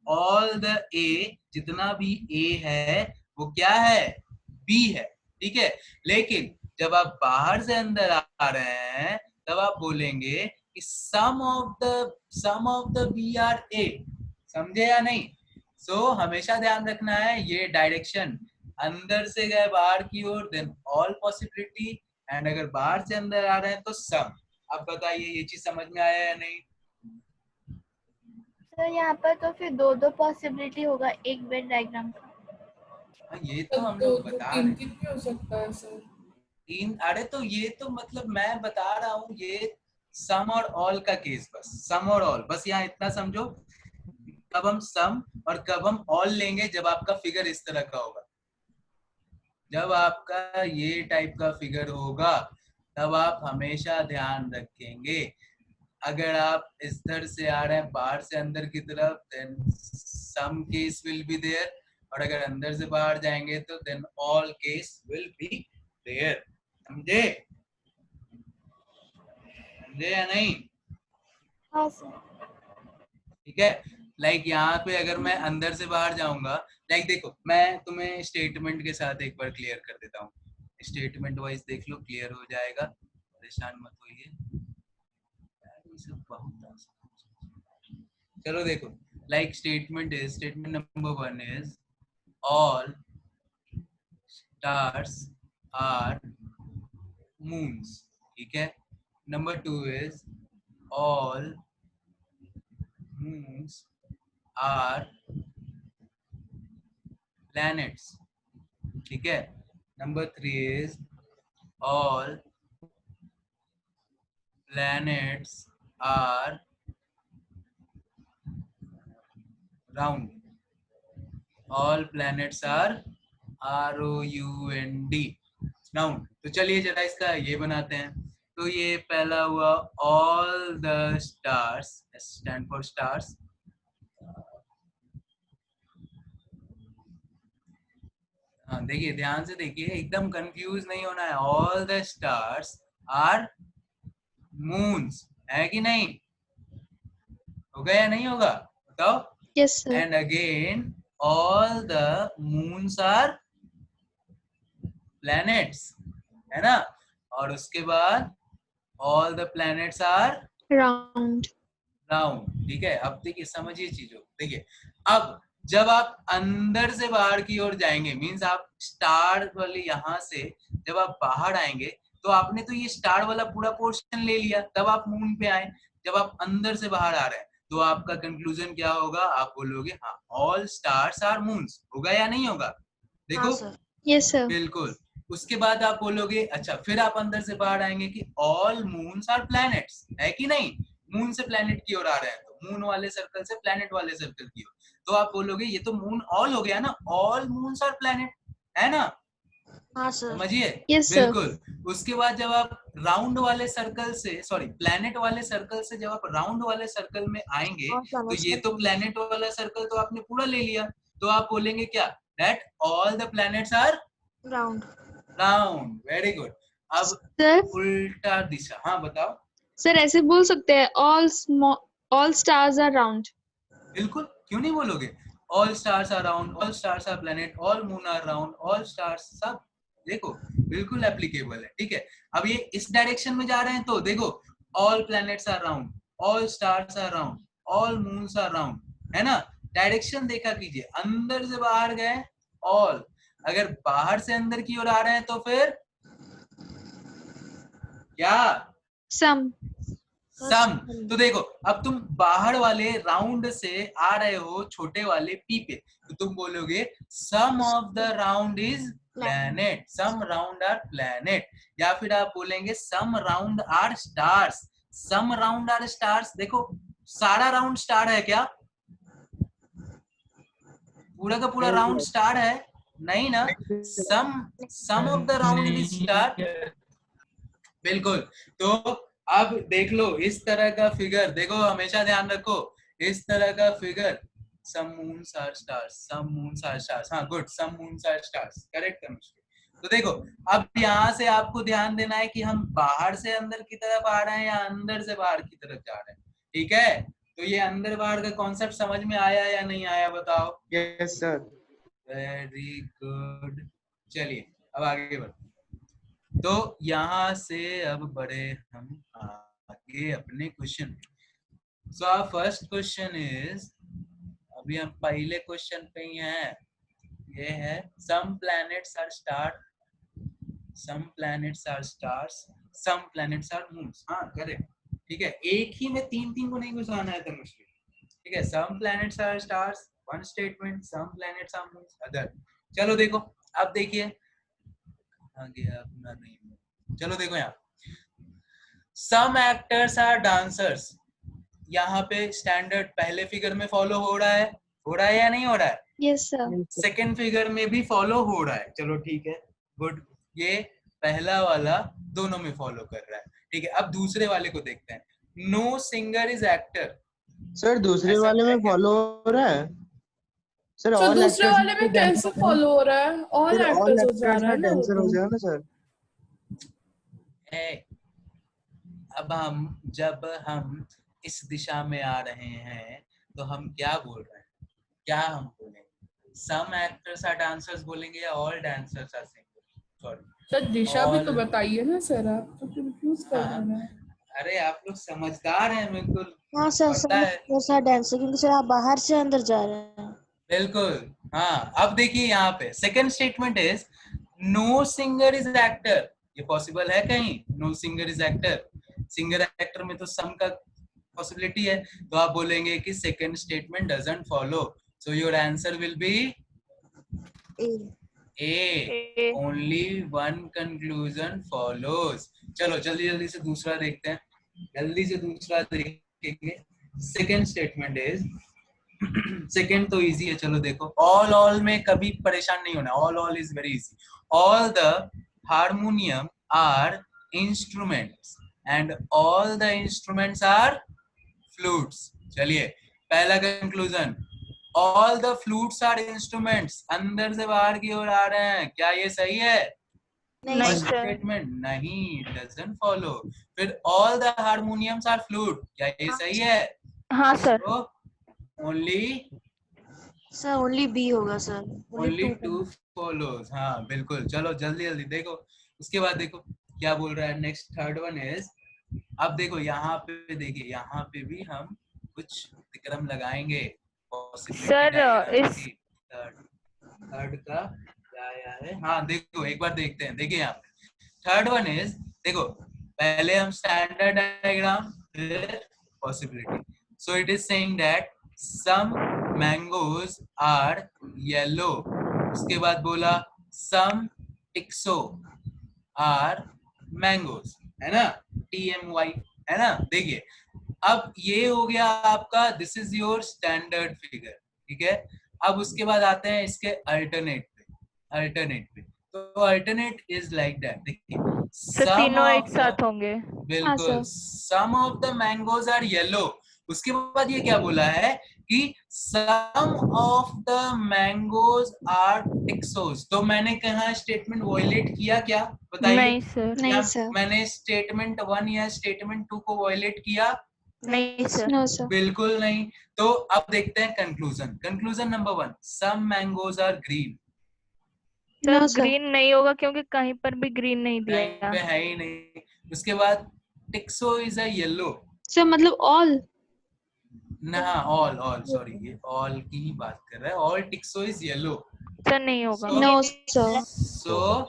ऑल द ए, जितना भी ए है वो क्या है? बी है, ठीक है। लेकिन जब आप बाहर से अंदर आ रहे हैं तब आप बोलेंगे कि some of the B R A. समझे या नहीं? हमेशा ध्यान रखना है ये डायरेक्शन, अंदर से गए बाहर की ओर देन ऑल पॉसिबिलिटी, एंड अगर बाहर से अंदर आ रहे हैं तो सम। अब बताइए ये चीज समझ में आया या नहीं? सर यहाँ पर तो फिर दो पॉसिबिलिटी होगा एक वेन डायग्राम का। ये तो हम लोग बता रहे हैं, तीन भी हो सकता है सर। तीन, अरे तो ये तो मतलब मैं बता रहा हूँ, ये सम और ऑल का केस, बस सम और ऑल, बस यहाँ इतना समझो, कब हम सम और कब हम ऑल लेंगे, जब आपका फिगर इस तरह का होगा, जब आपका ये टाइप का फिगर होगा तब आप हमेशा ध्यान रखेंगे, अगर आप इस तरह से आ रहे हैं बाहर से अंदर की तरफ, then some case will be there, और अगर अंदर से बाहर जाएंगे तो then all case will be there. समझे? समझे या नहीं? हाँ सर। ठीक है। लाइक यहाँ पे अगर मैं अंदर से बाहर जाऊंगा, लाइक देखो, मैं तुम्हें स्टेटमेंट के साथ एक बार क्लियर कर देता हूँ, स्टेटमेंट वाइज देख लो, क्लियर हो जाएगा, परेशान मत होइए। चलो देखो, like statement number 1 is all stars are moons, ठीक है। Number 2 is all moons are planets, ठीक है। Number 3 is all planets are round, all planets are ROUND round. तो चलिए जरा इसका ये बनाते हैं। तो ये पहला हुआ all the stars, stand for stars. हाँ देखिए, ध्यान से देखिए, एकदम कंफ्यूज नहीं होना है। All the stars are moons, है कि नहीं? होगा या नहीं होगा बताओ? Yes, sir. And again all the moons are planets, है ना? और उसके बाद all the planets are Round. Round. ठीक है, अब देखिए समझिए चीजों। देखिए अब जब आप अंदर से बाहर की ओर जाएंगे, मींस आप स्टार वाले यहाँ से जब आप बाहर आएंगे, तो आपने तो ये स्टार वाला पूरा पोर्शन ले लिया, तब आप मून पे आए। जब आप अंदर से बाहर आ रहे हैं तो आपका कंक्लूजन क्या होगा? आप बोलोगे हाँ, ऑल स्टार्स आर मून्स। होगा या नहीं होगा? देखो Yes, sir. बिल्कुल। उसके बाद आप बोलोगे, अच्छा फिर आप अंदर से बाहर आएंगे कि ऑल मून्स आर प्लैनेट्स, है कि नहीं? मून से प्लैनेट की ओर आ रहे हैं, तो मून वाले सर्कल से प्लैनेट वाले सर्कल की ओर, तो आप बोलोगे ये तो मून ऑल हो गया ना, ऑल मून्स आर प्लैनेट, है ना? हाँ सर। समझिए? Yes, sir. बिल्कुल। उसके बाद जब आप राउंड वाले सर्कल से, सॉरी प्लैनेट वाले सर्कल से जब आप राउंड वाले सर्कल में आएंगे, तो ये तो प्लैनेट वाला सर्कल तो आपने पूरा ले लिया, तो आप बोलेंगे क्या? That all the planets are round. Round. Very good. अब Sir, उल्टा दिशा, हाँ बताओ। sir ऐसे बोल सकते हैं all stars are round. बिल्कुल, क्यों नहीं बोलोगे? All stars are round, all stars are planet, all moon are round, all stars, सब देखो बिल्कुल एप्लीकेबल है। ठीक है, अब ये इस डायरेक्शन में जा रहे हैं तो देखो all planets are round, all stars are round, all moons are round, है ना? डायरेक्शन देखा कीजिए, अंदर से बाहर गए ऑल, अगर बाहर से अंदर की ओर आ रहे हैं तो फिर क्या? Some. सम। तो देखो अब तुम बाहर वाले राउंड से आ रहे हो छोटे वाले पी पे, तो तुम बोलोगे some of the round is planet, some round are planet. या फिर आप बोलेंगे some round are stars, some round are stars. देखो सारा राउंड स्टार है क्या? पूरा का पूरा राउंड स्टार है? नहीं ना। Some of the round is star. बिल्कुल। तो अब देख लो इस तरह का फिगर, देखो हमेशा ध्यान रखो, इस तरह का figure, some moons are stars, some moons are stars. हाँ good, some moons are stars, correct chemistry. तो देखो अब यहाँ से आपको ध्यान देना है कि हम बाहर से अंदर की तरफ आ रहे हैं या अंदर से बाहर की तरफ जा रहे हैं। ठीक है, तो ये अंदर बाहर का कॉन्सेप्ट समझ में आया या नहीं आया बताओ? Yes sir. Very good. चलिए अब आगे बढ़ते। तो यहाँ से अब बढ़े हम आगे अपने question. So our first question is, अभी हम पहले क्वेश्चन पे ही हैं, ये है some planets are star, some planets are stars, some planets are moons. हाँ करेक्ट। ठीक है, एक ही में तीन तीन को नहीं घुसाना है तनुश्री। ठीक है, some planets are stars, one statement, some planets are moons, other. चलो देखो अब देखिए आगे अपना नहीं। चलो देखो यहाँ, सम एक्टर्स आर डांसर्स। यहाँ पे स्टैंडर्ड पहले फिगर में फॉलो हो रहा है या नहीं हो रहा है? Yes, sir. सेकेंड फिगर में भी फॉलो हो रहा है। चलो ठीक है, गुड। ये पहला वाला दोनों में फॉलो कर रहा है। ठीक है, अब दूसरे वाले को देखते हैं। Know singer is actor. Sir दूसरे वाले में फॉलो हो रहा है सर। तो दूसरे वाले में कैसे फॉलो हो रहा है? ऑल एक्टर्स हो जा रहा है ना, डांसर हो जाएगा ना सर। अब जब हम इस दिशा में आ रहे हैं तो हम क्या बोल रहे हैं? क्या हम बोलेंगे? सम एक्टर्स आर डांसर्स बोलेंगे या all dancers are singers? Sorry sir Disha भी तो बताइए ना सर, आप तो कंफ्यूज कर रहे हैं। अरे आप लोग समझदार हैं बिल्कुल। हाँ सर, सर डांसर, क्योंकि सर आप बाहर से अंदर जा रहे हैं। बिल्कुल। हाँ अब देखिए यहाँ पे second statement is know singer is actor. ये पॉसिबल है कहीं? Know singer is actor, singer actor में तो सम का पॉसिबिलिटी है, तो आप बोलेंगे कि second statement doesn't follow, so your answer will B A, only one conclusion follows. चलो जल्दी जल्दी से दूसरा देखते हैं, जल्दी से दूसरा देखेंगे। सेकंड स्टेटमेंट इज सेकेंड तो इजी है, चलो देखो। ऑल में कभी परेशान नहीं होना, all is very easy. All the harmonium are instruments and all the instruments are flutes. चलिए पहला conclusion, all the flutes are instruments, अंदर से बाहर की ओर आ रहे हैं, क्या ये सही है? नहीं सर। स्टेटमेंट नहीं, डजंट फॉलो। फिर all the harmoniums are flute, क्या ये सही है? हाँ सर। तो ओनली सर ओनली बी होगा सर, ओनली टू फॉलोज। हाँ बिल्कुल, चलो जल्दी जल्दी देखो। उसके बाद देखो क्या बोल रहा है नेक्स्ट, थर्ड वन इज, अब देखो यहाँ पे देखिए, यहाँ पे भी हम कुछ विक्रम लगाएंगे सर इस थर्ड का क्या आया है। हाँ देखो एक बार देखते हैं, देखिए यहाँ पे थर्ड वन इज, देखो पहले हम स्टैंडर्ड डायग्राम फिर possibility. So it is saying that some mangoes are yellow, उसके बाद बोला सम टिक्सो आर मैंगोज, है ना, TMY, है ना। देखिए अब ये हो गया आपका, this is your standard figure, ठीक है। अब उसके बाद आते हैं इसके अल्टरनेट पे। तो अल्टरनेट इज लाइक दैट, देखिए सर तीनों एक साथ होंगे। बिल्कुल, some of the mangoes are yellow. उसके बाद ये क्या बोला है कि some of the mangoes are टिक्सोज। तो मैंने कहा स्टेटमेंट वॉयलेट किया क्या, बताइए? नहीं सर। नहीं सर। मैंने स्टेटमेंट 1 या स्टेटमेंट 2 को वॉयलेट किया? नहीं सर। No sir. बिल्कुल नहीं। तो अब देखते हैं conclusion number 1, some mangoes are green. Sir No, sir. Green नहीं होगा क्योंकि कहीं पर भी ग्रीन नहीं कहीं दिया। पे है ही नहीं। उसके बाद tixo is a yellow. Sir मतलब ऑल। ना ऑल सॉरी, ये ऑल की ही बात कर रहा है, all tixo is yellow. Sir नहीं होगा। No sir. So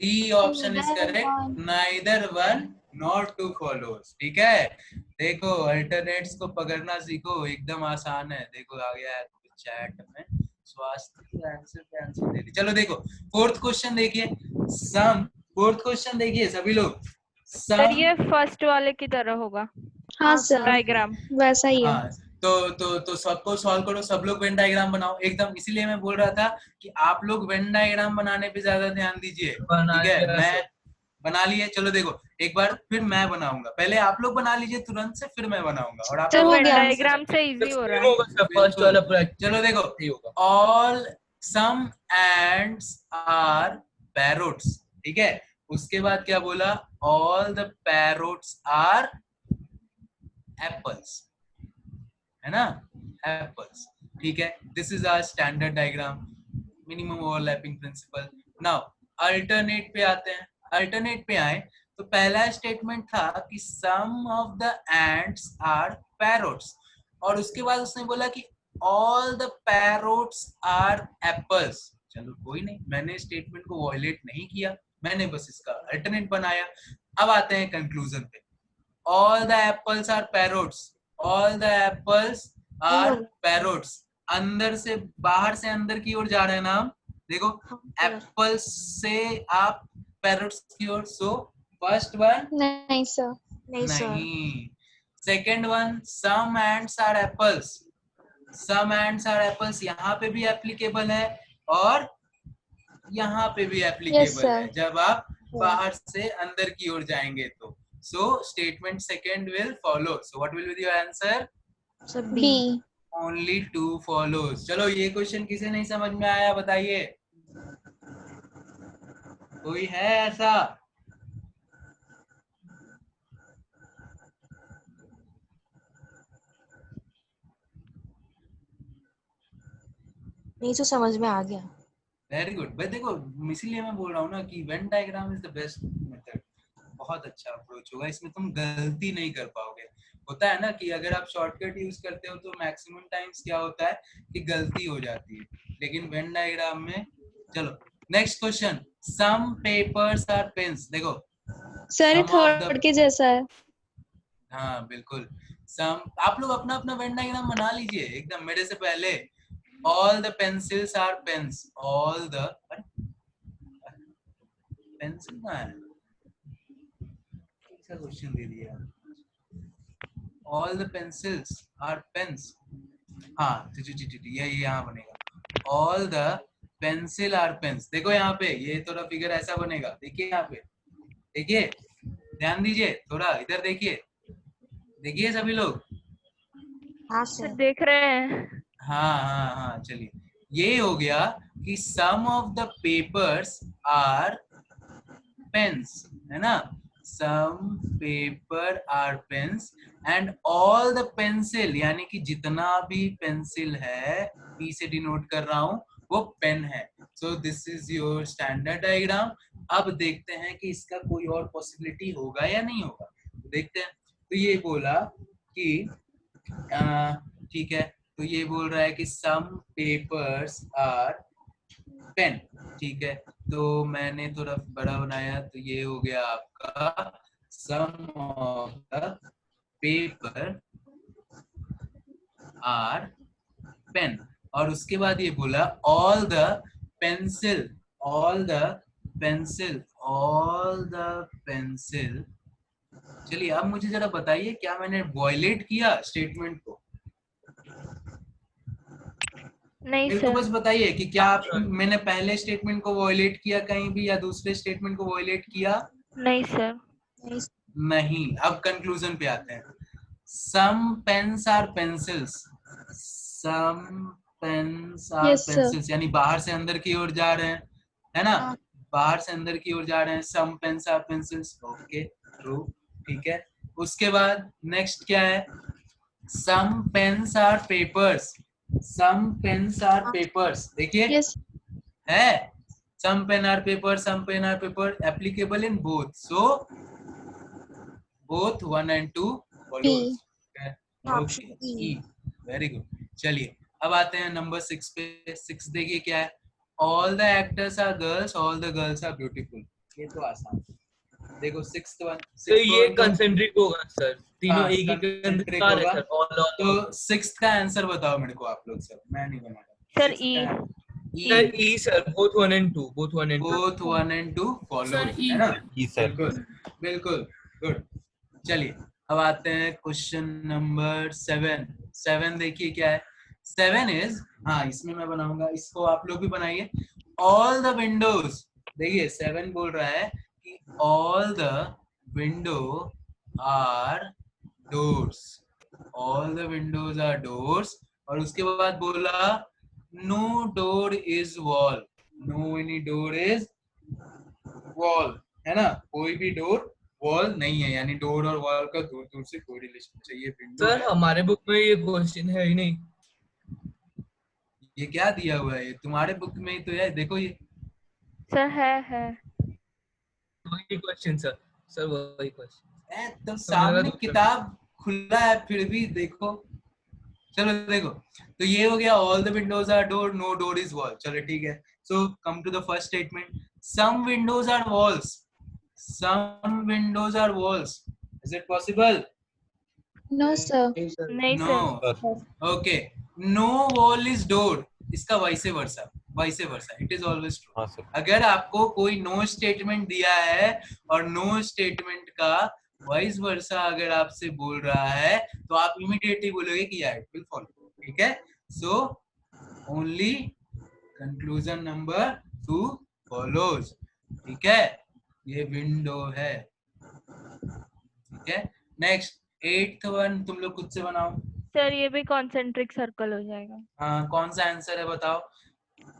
D option is correct, neither one nor two follows. ठीक है, देखो अल्टरनेट्स को पकड़ना सीखो, एकदम आसान है। देखो आ गया है चैट में, स्वास्थ्य की आंसर पे आंसर दे दी। चलो देखो फोर्थ क्वेश्चन देखिए, फोर्थ क्वेश्चन देखिए सभी लोग। सर ये फर्स्ट वाले की तरह होगा। हाँ सर, डायग्राम वैसा ही है। हाँ तो सबको सॉल्व करो, सब लोग वेन डायग्राम बनाओ एकदम। इसीलिए मैं बोल रहा था कि आप लोग वेन डायग्राम बनाने पे ज्यादा ध्यान दीजिए, ठीक है। मैं बना लिए, चलो देखो एक बार फिर मैं बनाऊंगा, पहले आप लोग बना लीजिए तुरंत से, फिर मैं बनाऊंगा। और आप सर हो वेन गया। डायग्राम से इजी हो रहा है। फर्स्ट वाला चलो देखो, all some ants are parrots, ठीक है। उसके बाद क्या बोला, all the parrots are apples, है ना, एप्पल्स, ठीक है। This is our standard diagram, minimum overlapping principle. Now alternate पे आते हैं। अल्टरनेट पे आए तो पहला स्टेटमेंट था कि some of the ants are parrots, और उसके बाद उसने बोला कि all the parrots are apples. चलो कोई नहीं, मैंने स्टेटमेंट को वॉयलेट नहीं किया, मैंने बस इसका अल्टरनेट बनाया। अब आते हैं कंक्लूजन पे, all the apples are parrots, all the apples are parrots। अंदर से बाहर से अंदर की ओर जा रहे हैं ना हम, देखो एप्पल्स से आप पैरोट्स की ओर। सो फर्स्ट वन नहीं सर। नहीं, second one some ants are apples, some ants are apples यहाँ पे भी एप्लीकेबल है और यहाँ पे भी एप्लीकेबल है जब आप बाहर से अंदर की ओर जाएंगे तो। So statement second will follow. So what will be your answer? Sir B. Only 2 follows. चलो ये क्वेश्चन किसे नहीं समझ में आया बताइए, कोई है ऐसा? नहीं तो समझ में आ गया। Very good. भाई देखो इसीलिए मैं बोल रहा हूँ ना कि Venn diagram is the best method, बहुत अच्छा अप्रोच होगा, इसमें तुम गलती नहीं कर पाओगे। होता है ना कि अगर आप शॉर्टकट यूज करते हो तो मैक्सिमम टाइम्स क्या होता है कि गलती हो जाती है, लेकिन वेन डायग्राम में। चलो next question, some papers are pens. देखो सर ये Some of the- थर्ड के जैसा है। हाँ बिल्कुल, सम। आप लोग अपना अपना वेन डायग्राम बना लीजिए एकदम मेरे से पहले। All the pencils are pens, all the pencil कहाँ है, क्वेश्चन दे दिया। All the pencils are pens, हाँ ये यहाँ बनेगा all the pencil are pens. देखो यहाँ पे ये थोड़ा फिगर ऐसा बनेगा, देखिए यहाँ पे, देखिए ध्यान दीजिए थोड़ा, इधर देखिए, देखिए सभी लोग। हाँ सर देख रहे हैं। हाँ चलिए, ये हो गया कि some of the papers are pens, है ना, some paper are pens and all the pencil, यानी कि जितना भी पेंसिल है, पी से डिनोट कर रहा हूं, वो पेन है। So this is your standard diagram. अब देखते हैं कि इसका कोई और पॉसिबिलिटी होगा या नहीं होगा, तो देखते हैं। तो ये बोला कि ठीक है, तो ये बोल रहा है कि सम पेपर्स आर पेन, ठीक है, तो मैंने थोड़ा बड़ा बनाया, तो ये हो गया आपका some of the paper are pen. और उसके बाद ये बोला all the pencil, all the pencil, all the pencil. चलिए अब मुझे जरा बताइए, क्या मैंने वॉयलेट किया स्टेटमेंट को? नहीं मेरे को सर। बस बताइए कि क्या मैंने पहले स्टेटमेंट को वॉयलेट किया कहीं भी, या दूसरे स्टेटमेंट को वॉयलेट किया? नहीं सर। नहीं। अब कंक्लूजन पे आते हैं। Some pens are pencils, some pens are Yes, sir. Pencils, यानी बाहर से अंदर की ओर जा रहे हैं, है ना, बाहर से अंदर की ओर जा रहे हैं। Some pens are pencils, okay true, ठीक है। उसके बाद नेक्स्ट क्या है? Some pens are papers, some pens are papers, देखिए Yes. है, some pen are paper, some pen are paper, applicable in both, so both 1 and 2 follows. Okay, Option E. very good। चलिए अब आते हैं नंबर 6 पे। 6 देखिए क्या है? all the actors are girls, all the girls are beautiful। ये तो आसान। देखो 6th वन, तो ये कंसेंट्रिक होगा सर, तीनों एक ही कंसेंट्रिक कार है होगा। Sir, all all. तो 6th का आंसर बताओ मेरे को आप लोग, सर मैं नहीं बना रहा। Sir E. Sir E sir, both 1 and 2, both 1 and 2, both 1 and 2 follows, Sir, E. है ना? E, sir. बिल्कुल बिल्कुल गुड। चलिए अब आते हैं क्वेश्चन नंबर 7। 7 देखिए क्या है? 7 इज, हाँ इसमें मैं बनाऊंगा, इसको आप लोग भी बनाइए। ऑल द विंडोज, देखिए 7 बोल रहा है कि all the window are doors, all the windows are doors. और उसके बाद बोला no door is wall, no any door is wall, है ना, कोई भी डोर वॉल नहीं है, यानी डोर और वॉल का दूर दूर से कोई रिलेशन चाहिए। विंडो सर हमारे बुक में ये क्वेश्चन है ही नहीं। ये क्या दिया हुआ है? ये तुम्हारे बुक में ही तो है, देखो ये सर है वही क्वेश्चन सर, सर वही क्वेश्चन एकदम सामने दूसरा। किताब खुला है फिर भी देखो। चलो देखो, तो ये हो गया all the windows are door, no door is wall. चलो ठीक है, so come to the first statement. Some windows are walls, some windows are walls, is it possible? No, sir. नहीं sir. Okay, no wall is door, इसका vice versa, vice versa, it is always true. हाँ sir. अगर आपको कोई no statement दिया है और no statement का वाइस वर्सा अगर आपसे बोल रहा है, तो आप इमीडिएटली बोलोगे कि या इट विल फॉलो, ठीक है। So only conclusion number 2 follows, ठीक है। ये विंडो है, ठीक है। नेक्स्ट 8th वन तुम लोग खुद से बनाओ। सर ये भी कॉन्सेंट्रिक सर्कल हो जाएगा। हाँ, कौन सा आंसर है बताओ?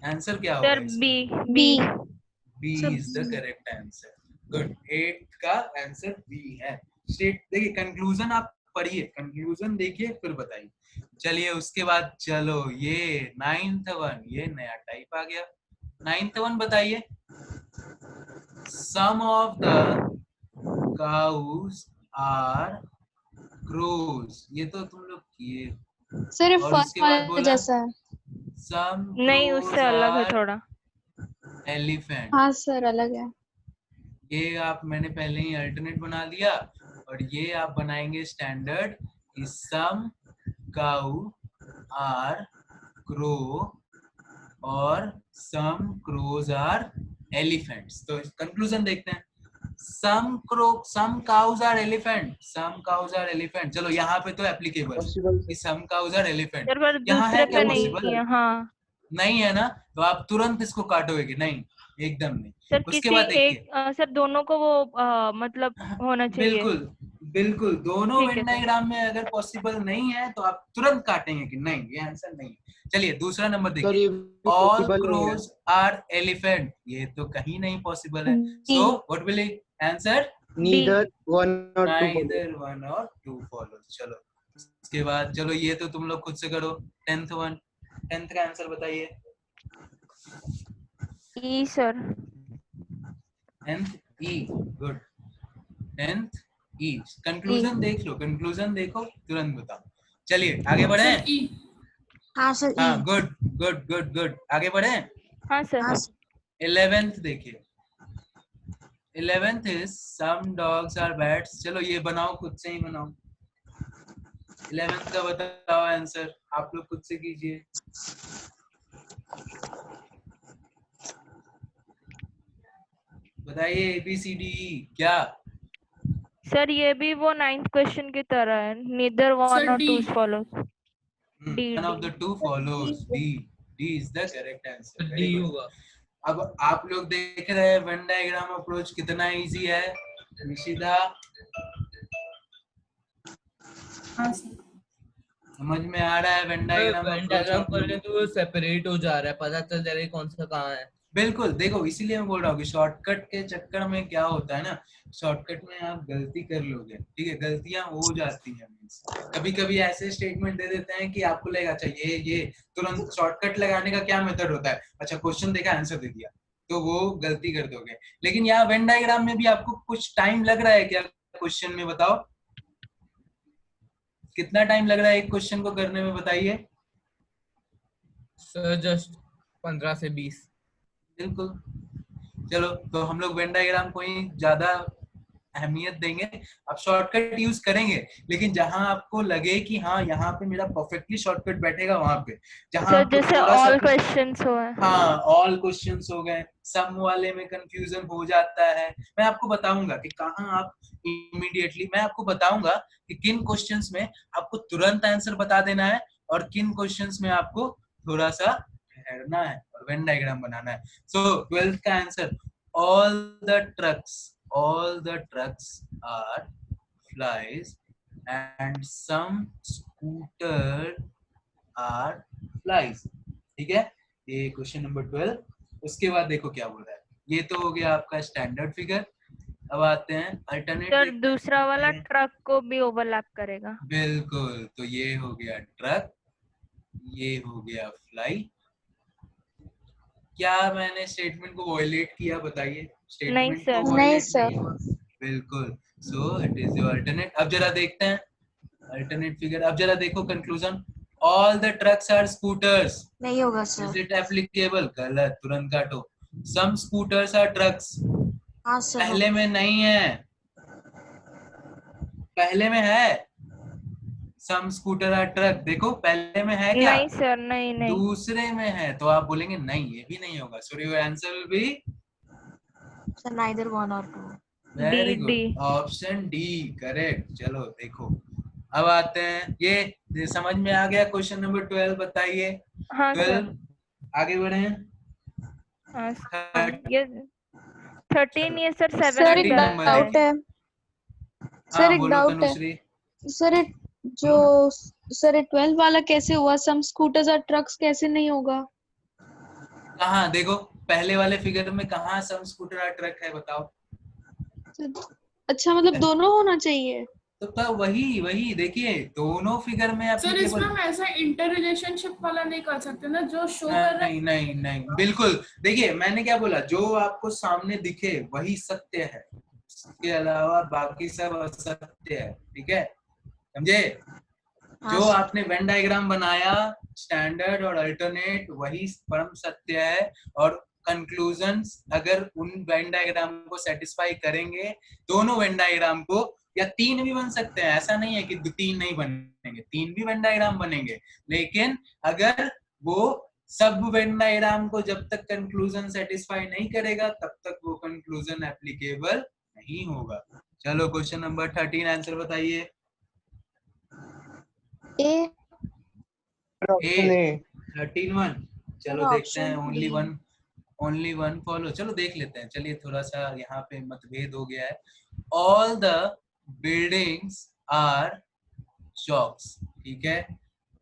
आंसर क्या होगा सर इसका? B. B. B is the correct answer. Good, 8th का आंसर बी है। स्टेट देखिए, कंक्लूजन आप पढ़िए, कंक्लूजन देखिए फिर बताइए। चलिए उसके बाद चलो ये 9th वन, ये नया टाइप आ गया। 9th वन बताइए। Some of the cows are crows, ये तो तुम लोग किए। Sir, और first उसके बाद वाला बोला जैसा है। सम नहीं उससे अलग है थोड़ा। एलिफेंट, हाँ सर, अलग है। ये आप मैंने पहले ही अल्टरनेट बना दिया, और ये आप बनाएंगे स्टैंडर्ड कि सम काउ आर क्रो और सम क्रोज आर एलिफेंट्स। तो कंक्लूजन देखते हैं। some cows are elephant, some cows are elephant। चलो यहाँ पे तो एप्लीकेबल पॉसिबल कि some cows are elephant। Sir पर यहाँ है दूसरे क्या पे नहीं पॉसिबल? किया। हाँ नहीं है ना, तो आप तुरंत इसको काटोगे कि नहीं, एकदम नहीं। सर, उसके किसी बाद देखिए, एक सर दोनों को वो मतलब होना चाहिए। बिल्कुल बिल्कुल, दोनों ठीक है वेन सर। डायग्राम में अगर पॉसिबल नहीं है तो आप तुरंत काटेंगे कि नहीं, ये आंसर नहीं है। चलिए दूसरा नंबर सर देखिए, ये भी ऑल पॉसिबल नहीं है। क्रोज आर एलिफेंट, ये तो कहीं नहीं पॉसिबल है। So what will answer? Neither one और टू नाइदर वन और टू फॉलोज। चलो उसके बाद, चलो ये तो तुम लोग खुद से करो। 10th का आंसर बताइए। ई सर। 10th ई, गुड। 10th ई। कंक्लूजन देख लो, कंक्लूजन देखो, तुरंत बताओ। चलिए आगे बढ़े। सर ई। हाँ सर हाँ गुड गुड गुड गुड, आगे बढ़े। हाँ सर। 11th देखिए, 11th is some dogs are bats। चलो ये बनाओ, खुद से ही बनाओ। 11th का बताओ आंसर, आप लोग खुद से कीजिए। बताइए ABCD क्या? सर ये भी वो 9th क्वेश्चन की तरह है, नीदर वन सर और D. Two follows. D None of the D. two follows। D is the correct answer। D Very good। होगा। अब आप लोग देख रहे हैं वेन डायग्राम अप्रोच कितना इजी है। निशिदा हाँ सर। समझ में आ रहा है Venn diagram when approach diagram आप कर लोग? रहे तो वो सेपरेट हो जा रहा है, पता चल जा रहा है कौन सा कहाँ है। बिल्कुल, देखो इसीलिए मैं बोल रहा हूँ कि शॉर्टकट के चक्कर में क्या होता है ना, शॉर्टकट में आप गलती कर लोगे, ठीक है, गलतियां हो जाती हैं। कभी कभी ऐसे स्टेटमेंट दे देते हैं कि आपको लगेगा अच्छा ये तुरंत शॉर्टकट लगाने का क्या मेथड होता है, अच्छा क्वेश्चन देखा आंसर दे दिया, तो वो गलती कर दोगे। लेकिन यहाँ वेन डायग्राम में भी आपको कुछ टाइम लग रहा है क्या क्वेश्चन में? बताओ कितना टाइम लग रहा है एक क्वेश्चन को करने में, बताइए। सर जस्ट 15 से 20। बिल्कुल। चलो तो हम लोग वेन डायग्राम को ही ज्यादा अहमियत देंगे, अब शॉर्टकट यूज करेंगे, लेकिन जहां आपको लगे कि हाँ यहाँ पे मेरा परफेक्टली शॉर्टकट बैठेगा वहां पे, जहां सर आपको जैसे थोड़ा सा ऑल क्वेश्चंस हो है। हाँ ऑल क्वेश्चंस हो गए, सम वाले में कंफ्यूजन हो जाता है। मैं आपको बताऊंगा कि कहाँ आप इमीडिएटली, मैं आपको बताऊंगा कि किन क्वेश्चंस में आपको तुरंत आंसर बता देना है और किन क्वेश्चंस में आपको थोड़ा सा ठहरना है और वेन डायग्राम बनाना है। सो 12th का answer, all the trucks are flies and some scooter are flies। ठीक है, ये क्वेश्चन नंबर 12। उसके बाद देखो क्या बोल रहा है, ये तो हो गया आपका स्टैंडर्ड फिगर। अब आते हैं अल्टरनेट। सर दूसरा वाला ट्रक को भी ओवरलैप करेगा। बिल्कुल, तो ये हो गया ट्रक, ये हो गया फ्लाई। क्या मैंने स्टेटमेंट को वायलेट किया, बताइए? नहीं स्टेटमेंट सर। को नहीं violate सर। हुआ। बिल्कुल, so it is your alternate. अब जरा देखते हैं अल्टरनेट फिगर। अब जरा देखो conclusion, all the trucks are scooters, नहीं होगा इज सर। It applicable? गलत, तुरंत काटो। सम स्कूटर्स आर ट्रक्स, हाँ सर। पहले में नहीं है, पहले में है। सम स्कूटर आर ट्रक, देखो पहले में है क्या? नहीं सर, नहीं नहीं। दूसरे में है, तो आप बोलेंगे नहीं ये भी नहीं होगा। So your answer will be sir neither one और two. Very D. Good, option D correct. चलो देखो अब आते हैं, ये समझ में आ गया क्वेश्चन नंबर 12। बताइए। हाँ 12 सर। आगे बढ़े। हाँ सर, ये 13 ये सर 7 सर एक की तरह नंबर डाउट है। है। सर हाँ एक बोलो डाउट है। तनुश्री। सर जो सर 12 वाला कैसे हुआ? सम स्कूटर्स और ट्रक्स कैसे नहीं होगा? कहाँ देखो पहले वाले फिगर में कहाँ सम स्कूटर और ट्रक है, बताओ। अच्छा मतलब दोनों होना चाहिए। तो तब वही देखिए, दोनों फिगर में सर इसमें एप्लीकेबल। हम ऐसा इंटर रिलेशनशिप वाला नहीं कर सकते ना, जो शो कर रहा है। नहीं नहीं नहीं, बिल्कुल। देखिए मैंने क्या बोला, जो आपको सामने दिखे वही सत्य है, इसके अलावा बाकी सब असत्य है। ठीक है, समझे? जो आपने वेन डायग्राम बनाया स्टैंडर्ड और अल्टरनेट, वही परम सत्य है। और कंक्लूजन्स अगर उन वेन डायग्राम को सेटिस्फाई करेंगे, दोनों वेन डायग्राम को, या 3 भी बन सकते हैं, ऐसा नहीं है कि 3 नहीं बनेंगे, 3 भी वेन डायग्राम बनेंगे। लेकिन अगर वो सब वेन डायग्राम को जब तक कंक्लूजन सेटिस्फाई नहीं करेगा, तब तक वो कंक्लूजन एप्लीकेबल नहीं होगा। चलो क्वेश्चन नंबर 13 आंसर बताइए। ए। Option A. 13 चलो सर, देखते हैं। Option only one follow. चलो देख लेते हैं। चलिए थोड़ा सा यहाँ पे मतभेद हो गया है। All the buildings are chalks, ठीक है।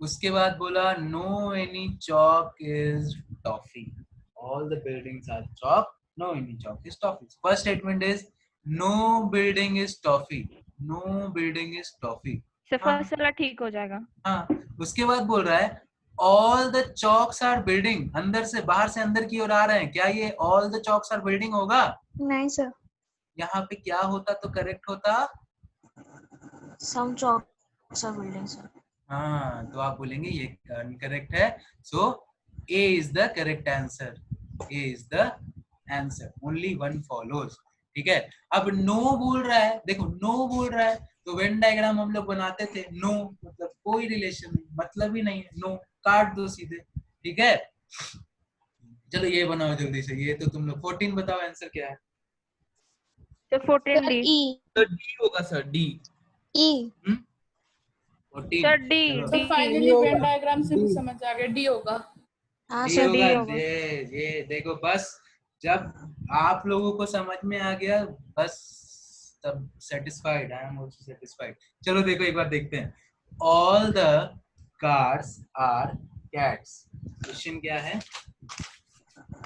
उसके बाद बोला no any chalk is toffee. All the buildings are chalk, no any chalk is toffee. First statement is no building is toffee, no building is toffee. Sir first वाला ठीक हो जाएगा। हाँ, उसके बाद बोल रहा है all the chalks are building, अंदर से बाहर से अंदर की ओर आ रहे हैं। क्या ये all the chalks are building होगा? नहीं सर, यहाँ पे क्या होता तो करेक्ट होता? Some chalks are building sir. हाँ, तो आप बोलेंगे ये इनकरेक्ट है। So A is the correct answer, A is the answer. Only one follows, ठीक है। अब नो बोल रहा है, देखो नो बोल रहा है तो वेन डायग्राम हम लोग बनाते थे। नो मतलब कोई रिलेशन नहीं, मतलब ही नहीं है, नो काट दो सीधे, ठीक है। चलो ये बनाओ जल्दी से। ये तो तुम लोग 14 बताओ आंसर क्या है। तो 14 डी। ई। तो डी होगा सर, डी। ई। 14 सर डी चलो। तो डी फाइनली वेन डायग्राम से भी समझ आ गया, डी होगा। हाँ ये सर, डी होगा। होगा। ये देखो, बस जब आप लोगों को समझ में आ गया बस तब satisfied, I am also satisfied. चलो देखो एक बार देखते हैं। All the cars are cats. Question क्या है?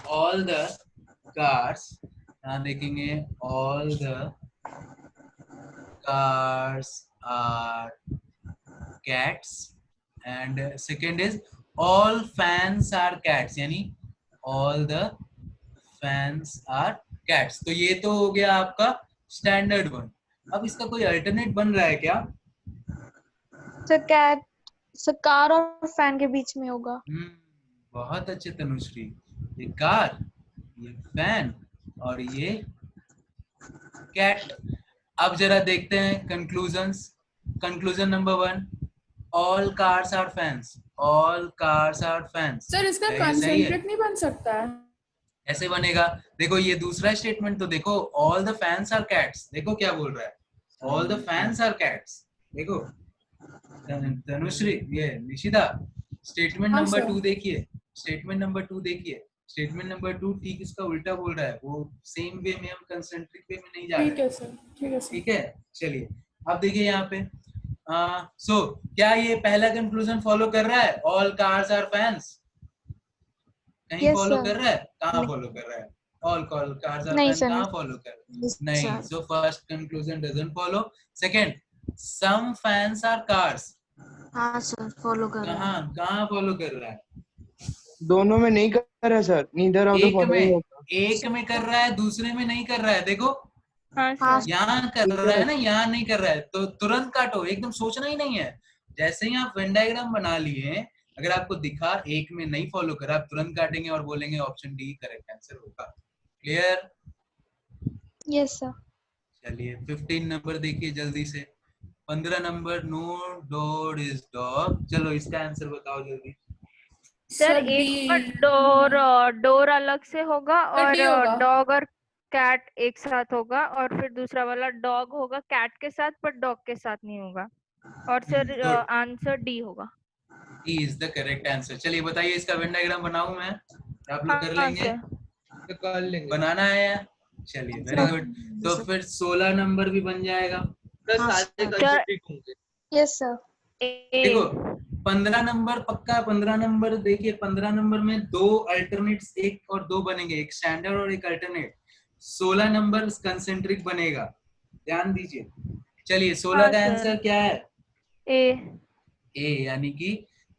ऑल द कार्स, यहाँ देखेंगे all the cars are cats and second is all fans are cats, यानी all the fans are cats। तो ये तो हो गया आपका स्टैंडर्ड वन। अब इसका कोई अल्टरनेट बन रहा है क्या? सर कैट, सर कार और फैन के बीच में होगा। बहुत अच्छे तनुश्री। ये कार, ये फैन और ये कैट। अब जरा देखते हैं conclusions. Conclusion number 1, all cars are fans, all cars are fans। Sir इसका सही है। कंसेंट्रिक नहीं बन सकता है? ऐसे बनेगा। देखो ये दूसरा स्टेटमेंट तो देखो, all the fans are cats। देखो क्या बोल रहा है, all the fans are cats। देखो तनुश्री, ये निशिदा, स्टेटमेंट हाँ, नंबर सर। 2 देखिए, स्टेटमेंट नंबर 2 देखिए। स्टेटमेंट नंबर 2 ठीक इसका उल्टा बोल रहा है। वो सेम वे में, हम कंसेंट्रिक वे में नहीं जा रहे। ठीक है सर, ठीक है सर। ठीक है, चलिए अब देखिए यहाँ पे। सो क्या ये पहला कंक्लूजन फॉलो कर रहा है, ऑल कार्स आर फैंस? कहीं Yes, फॉलो sir. कर रहा है? कहाँ नहीं। फॉलो कर रहा है? ऑल कार्स आर नहीं फैंस सर, कहाँ नहीं। फॉलो कर रहा है? Yes, नहीं। sir. So first conclusion doesn't follow. Second, some fans are cars, हाँ सर, फॉलो कर रहा है। कहाँ कहाँ फॉलो कर रहा है? दोनों में नहीं कर रहा है सर, नीदर ऑफ द एक फॉलोइंग में, होगा। एक में कर रहा है, दूसरे में नहीं कर रहा है। देखो हाँ हाँ सर। यहाँ कर रहा है ना, यहाँ नहीं कर रहा है, तो तुरंत काटो, एकदम सोचना ही नहीं है। जैसे ही आप वेन डायग्राम बना लिए, अगर आपको दिखा एक में नहीं फॉलो करा, आप तुरंत काटेंगे और बोलेंगे ऑप्शन डी करेक्ट आंसर होगा। क्लियर? Yes sir. चलिए 15 नंबर देखिए जल्दी से। 15 number, no door is dog. चलो इसका आंसर बताओ जल्दी। Sir D. एक पर डोर अलग से होगा और डी होगा। डॉग और कैट एक साथ होगा, और फिर दूसरा वाला डॉग होगा कैट के साथ पर डॉग के साथ नहीं होगा। और सर Good. आंसर डी होगा। D is the correct answer. चलिए बताइए इसका वेन डायग्राम बनाऊं मैं? आप लोग कर हाँ लेंगे? सर। तो कर लेंगे। बनाना है? चलिए वेरी गुड। तो फिर 16 नंबर भी बन जाएगा। तो हाँ, सारे सर। कंसेंट्रिक होंगे। Yes sir. देखो 15 नंबर पक्का। 15 नंबर देखिए, 15 नंबर में दो अल्टरनेट्स, एक और दो बनेंगे, एक स्टैंडर्ड और एक अल्टरनेट। 16 नंबर कंसेंट्रिक बनेगा, ध्यान दीजिए। चलिए 16 हाँ, का सर। आंसर क्या है? ए। ए, यानी कि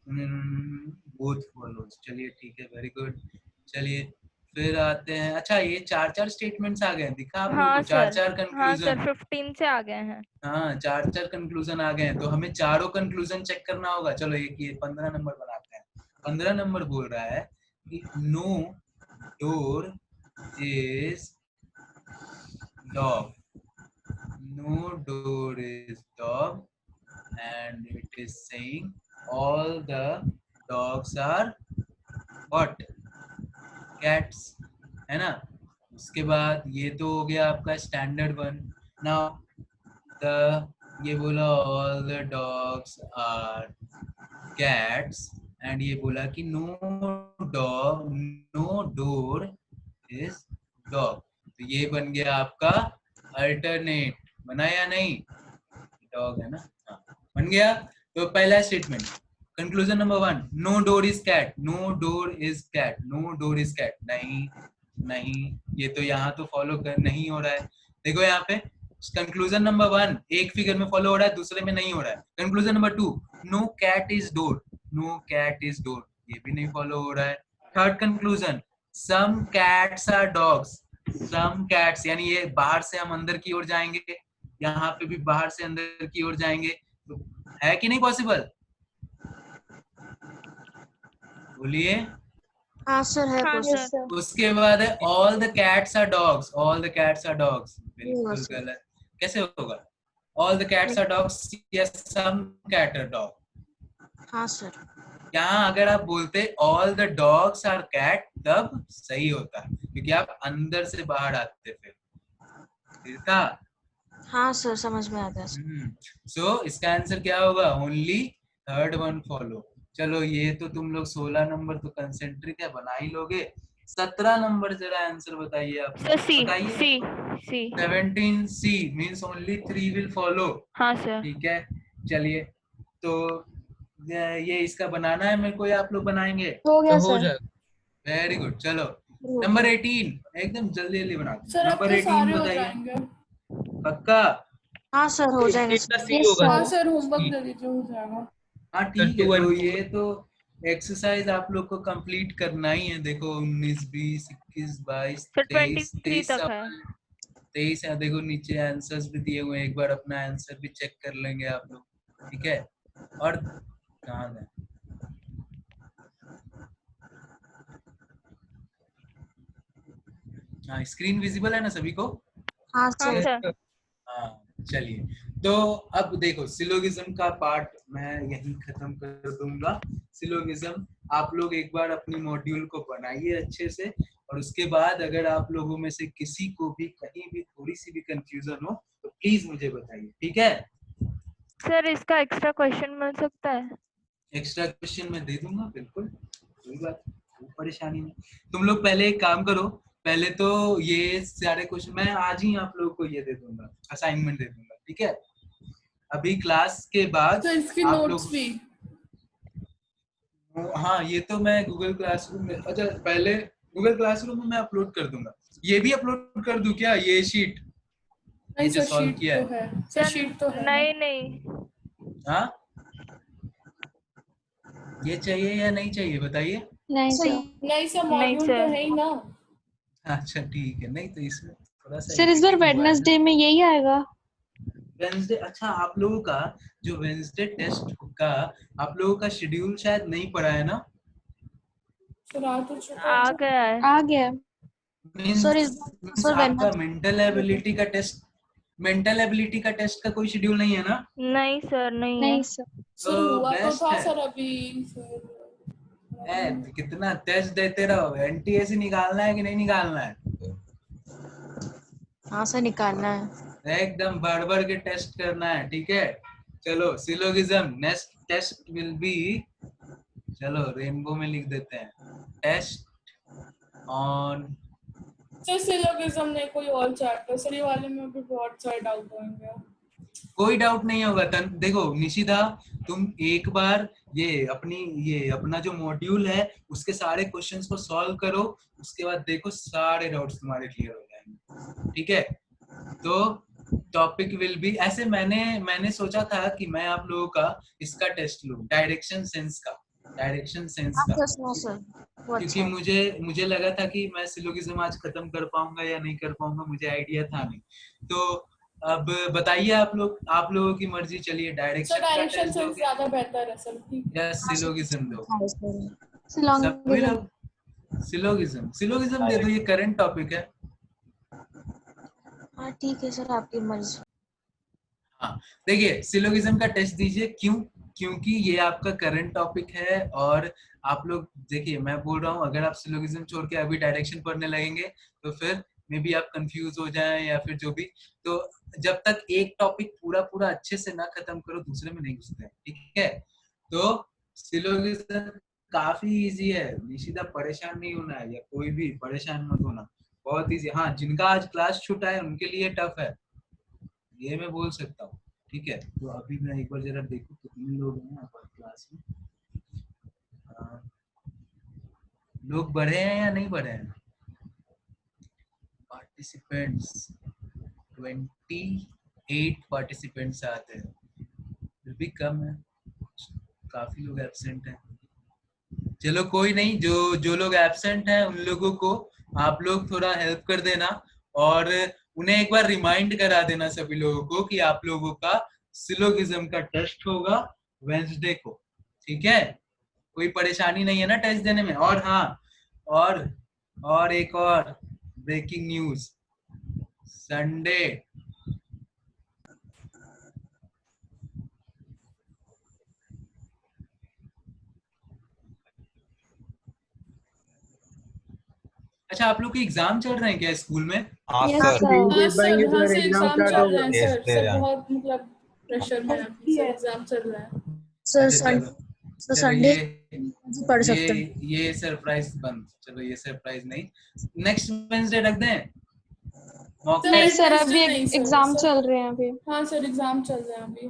बोथ फॉलोज। चलिए ठीक है, वेरी गुड। चलिए फिर आते हैं। अच्छा ये 4-4 स्टेटमेंट्स आ गए, दिखा आप लोगों हाँ को? 4-4 सर। हाँ कंक्लूजन। सर 15 से आ गए हैं। हाँ 4-4 कंक्लूजन आ गए हैं, तो हमें चारों कंक्लूजन चेक करना होगा। चलो एक ये 15 नंबर बनाते हैं। 15 नंबर बोल रहा है कि no door is dog, no door is dog, and it is saying all the dogs are what? Cats, है ना? उसके बाद ये तो हो गया आपका स्टैंडर्ड वन। नाउ द ये बोला all the dogs are cats and ये बोला कि no dog no door is dog. तो ये बन गया आपका अल्टरनेट। बना या नहीं? डॉग है ना, हाँ बन गया। तो पहला statement conclusion number 1, no door is cat, no door is cat, no door is cat. नहीं नहीं, ये तो यहाँ तो फॉलो कर नहीं हो रहा है। देखो यहाँ पे कंक्लूजन नंबर 1 एक फिगर में फॉलो हो रहा है, दूसरे में नहीं हो रहा है। Conclusion number 2, no cat is door, no cat is door, ये भी नहीं फॉलो हो रहा है। Third conclusion, some cats are dogs, some cats, यानी ये बाहर से हम अंदर की ओर जाएंगे, यहाँ पे भी बाहर से अंदर की ओर जाएंगे, तो है कि नहीं पॉसिबल? बोलिए। हाँ सर है हाँ possible। सर। उसके बाद है all the cats are dogs, all the cats are dogs, बिल्कुल गलत। कैसे होगा? All the cats are dogs या सम कैट आर डॉग। हाँ सर। यहाँ अगर आप बोलते all the dogs are cat तब सही होता, क्योंकि आप अंदर से बाहर आते फिर था। हाँ सर समझ में आता है। सो इसका आंसर क्या होगा? Only third one follow. चलो ये तो तुम लोग 16 नंबर तो कंसेंट्रिक है, बना ही लोगे। 17 नंबर जरा आंसर बताइए आप। सर सी बताइए। सी 17 सी मींस ओनली 3 विल फॉलो। हाँ सर। ठीक है चलिए, तो ये इसका बनाना है मेरे को या आप लोग बनाएंगे? हो गया तो हो सर। जाएगा। Very good. चलो नंबर 18 एकदम जल्दी जल्दी बना दो। सर अब नंबर तो 18 सारे हो बताइए। जाएंगे। पक्का? हाँ सर हो जाएगा इतना सर। सी Yes, होगा। हाँ sir। सर होमवर्क दे दीजिए, हो जाएगा। हाँ ठीक है। 2 and तो 4। ये तो एक्सरसाइज आप लोग को कंप्लीट करना ही है। देखो 19 20 21 22 सर 23 23 तक है। 23 है। देखो नीचे आंसर्स भी दिए हुए हैं, एक बार अपना आंसर भी चेक कर लेंगे आप लोग। ठीक है, और कहाँ है? हाँ स्क्रीन विजिबल है ना सभी को? हाँ हाँ सर। सर। हाँ चलिए, तो अब देखो सिलोगिज्म का पार्ट मैं यहीं खत्म कर दूंगा। सिलोगिज्म आप लोग एक बार अपनी मॉड्यूल को बनाइए अच्छे से, और उसके बाद अगर आप लोगों में से किसी को भी कहीं भी थोड़ी सी भी कंफ्यूजन हो तो प्लीज मुझे बताइए। ठीक है? सर इसका एक्स्ट्रा क्वेश्चन मिल सकता है? एक्स्ट्रा क्वेश्चन मैं दे दूंगा, बिल्कुल कोई बात, कोई परेशानी नहीं। तुम लोग पहले एक काम करो, पहले तो ये सारे क्वेश्चन मैं आज ही आप लोगों को ये दे दूंगा, असाइनमेंट दे दूंगा। ठीक है, अभी क्लास के बाद सर इसकी आप नोट्स लोग, भी। हाँ ये तो मैं गूगल क्लासरूम में, अच्छा पहले गूगल क्लासरूम में मैं अपलोड कर दूंगा। ये भी अपलोड कर दूं क्या, ये शीट नहीं जो सर सॉल्व शीट किया तो है। सर शीट तो है। नहीं नहीं हाँ ये चाहिए या नहीं चाहिए बताइए? नहीं सर। नहीं सर नहीं मॉड्यूल सर। तो है ही ना। अच्छा ठीक है, नहीं तो इसमें थोड़ा सा सर इस बार editing हुआ है ना। वेडनेसडे में यही आएगा। वेंसडे, अच्छा आप लोगों का जो वेंसडे टेस्ट का आप लोगों का शेड्यूल शायद नहीं पड़ा है ना? सर आ तो चुका आ है। गया है। आ गया। सर इस मींस सर आपका वेडनेसडे। मेंटल एबिलिटी का टेस्ट, मेंटल एबिलिटी का टेस्ट का कोई शेड्यूल नहीं है ना? नहीं सर नहीं है। नहीं सर। सर हुआ तो बेस्ट था है। सर अभी सर। तो कितना टेस्ट देते रहो, एनटीएसी निकालना है कि नहीं निकालना है? हाँ सर निकालना है। एकदम बढ़ बढ़ के टेस्ट करना है। ठीक है चलो, syllogism next test will be, चलो रेनबो में लिख देते हैं, टेस्ट ऑन। सर सिलोगिज्म नहीं कोई और चैप्टर, सर ये वाले में भी बहुत सारे डाउट होंगे। कोई डाउट नहीं होगा। देखो निशिदा, तुम एक बार ये अपना जो मॉड्यूल है उसके सारे क्वेश्चंस को सॉल्व करो, उसके बाद देखो सारे डाउट्स तुम्हारे क्लियर हो जाएंगे। ठीक है, तो टॉपिक विल बी ऐसे, मैंने सोचा था कि मैं आप लोगों का इसका टेस्ट लूं, डायरेक्शन सेंस का, क्योंकि मुझे लगा था कि मैं सिलोगिज्म आज खत्म कर पाऊंगा या नहीं कर पाऊंगा, मुझे आइडिया था नहीं। तो अब बताइए आप लोगों की मर्जी। चलिए डायरेक्शन सेंस ज्यादा बेहतर है सर। या सिलोगिज्म दो? सिलोगिज्म। सिलोगिज्म दे दो, ये करंट टॉपिक है। हाँ ठीक है सर आपकी मर्जी। हाँ देखिए सिलोगिज्म का टेस्ट दीजिए, क्योंकि ये आपका करंट टॉपिक है। और आप लोग देखिए, मैं बोल रहा हूँ अगर आप सिलोगिज्म छोड़ के अभी डायरेक्शन पढ़ने लगेंगे तो फिर मे बी आप कंफ्यूज हो जाएं या फिर जो भी, तो जब तक एक टॉपिक पूरा पूरा अच्छे से ना खत्म करो दूसरे में नहीं घुसते हैं, ठीक है। तो सिलोगिज्म काफी इजी है, निशिदा परेशान नहीं होना है, या कोई भी परेशान मत होना, बहुत इजी। हाँ, जिनका आज क्लास छूटा है उनके लिए टफ है, ये मैं बोल सकता हूँ, ठीक है। तो अभी मैं एक बार जरा देखूं कितने लोग हैं हमारे क्लास में, लोग बढ़े हैं या नहीं बढ़े हैं। पार्टिसिपेंट्स 28 पार्टिसिपेंट्स आते हैं, फिर भी कम है, काफी लोग एब्सेंट हैं। चलो कोई नहीं, जो लोग एब्सेंट हैं उन लोगों को आप लोग थोड़ा हेल्प कर देना और उन्हें एक बार रिमाइंड करा देना सभी लोगों को कि आप लोगों का सिलोगिज्म का टेस्ट होगा वेंसडे को, ठीक है। कोई परेशानी नहीं है ना टेस्ट देने में। और हाँ, और एक और ब्रेकिंग न्यूज, संडे अच्छा, आप लोग के एग्जाम चल रहे हैं क्या स्कूल में? हाँ सर, यहाँ से एग्जाम चल रहे हैं सर, सब बहुत मतलब प्रेशर में है, एग्जाम चल रहा है सर। संडे पढ़ सकते हैं। ये सरप्राइज बंद, चलो ये सरप्राइज नहीं, नेक्स्ट वेडनेसडे रख दें। नहीं सर, अभी एग्जाम चल रहे हैं अभी। हाँ सर, एग्जाम चल रहे हैं अभी,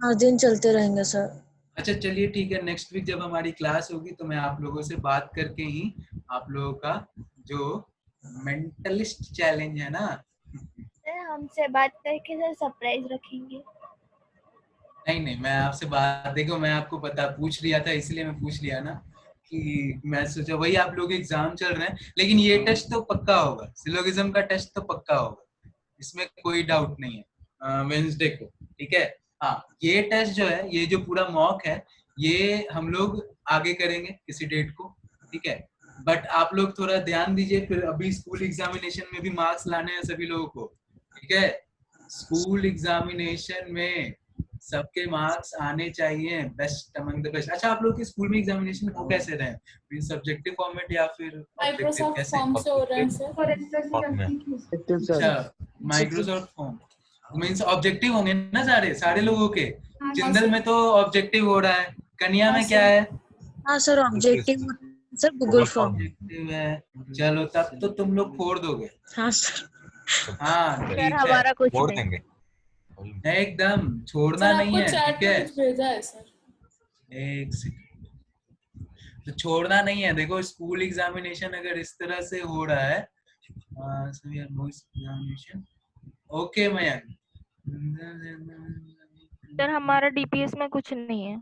5 दिन चलते रहेंगे सर। अच्छा चलिए ठीक है, नेक्स्ट वीक जब हमारी क्लास होगी तो मैं आप लोगों से बात करके ही आप लोगों का जो मेंटलिस्ट चैलेंज है ना, हमसे बात करके सर सरप्राइज रखेंगे। नहीं मैं आपसे बात, देखो मैं आपको पता पूछ लिया था, इसलिए मैं पूछ लिया ना कि मैं सोचा वही आप लोग एग्जाम चल रहे हैं, लेकिन ये टेस्ट तो पक्का होगा, सिलोगिज्म का टेस्ट तो पक्का होगा, इसमें कोई डाउट नहीं है, वेडनेसडे को, ठीक है। हाँ, ये टेस्ट जो है, ये जो पूरा मॉक है, ये हम लोग आगे करेंगे किसी डेट को, ठीक है। बट आप लोग थोड़ा ध्यान दीजिए, फिर अभी स्कूल एग्जामिनेशन में भी मार्क्स लाने हैं सभी लोगों को, ठीक है। स्कूल एग्जामिनेशन में सबके मार्क्स आने चाहिए बेस्ट अमंग द बेस्ट। अच्छा, आप लोग के स्कूल में एग्जामिनेशन को कैसे रहे, मीन सब्जेक्टिव फॉर्मेट या फिर ऑब्जेक्टिव, कैसे? फॉर्म से हो रहे हैं सर। अच्छा, माइक्रोसॉफ्ट फॉर्म मीन्स ऑब्जेक्टिव होंगे ना सारे लोगों के। जिंदल में तो ऑब्जेक्टिव हो रहा है, कन्या में क्या है? हाँ sir, objective sir Google form objective है। चलो तब तो तुम लोग फोड़ दोगे। हाँ सर। हाँ ठीक है, हमारा कुछ नहीं, एकदम छोड़ना नहीं है, ठीक है। भेजा है सर, एक सेकंड, तो छोड़ना नहीं है। देखो स्कूल एग्जामिनेशन अगर इस तरह से हो रहा है, एग्जामिनेशन ओके मयंक, सर हमारा डीपीएस में कुछ नहीं है।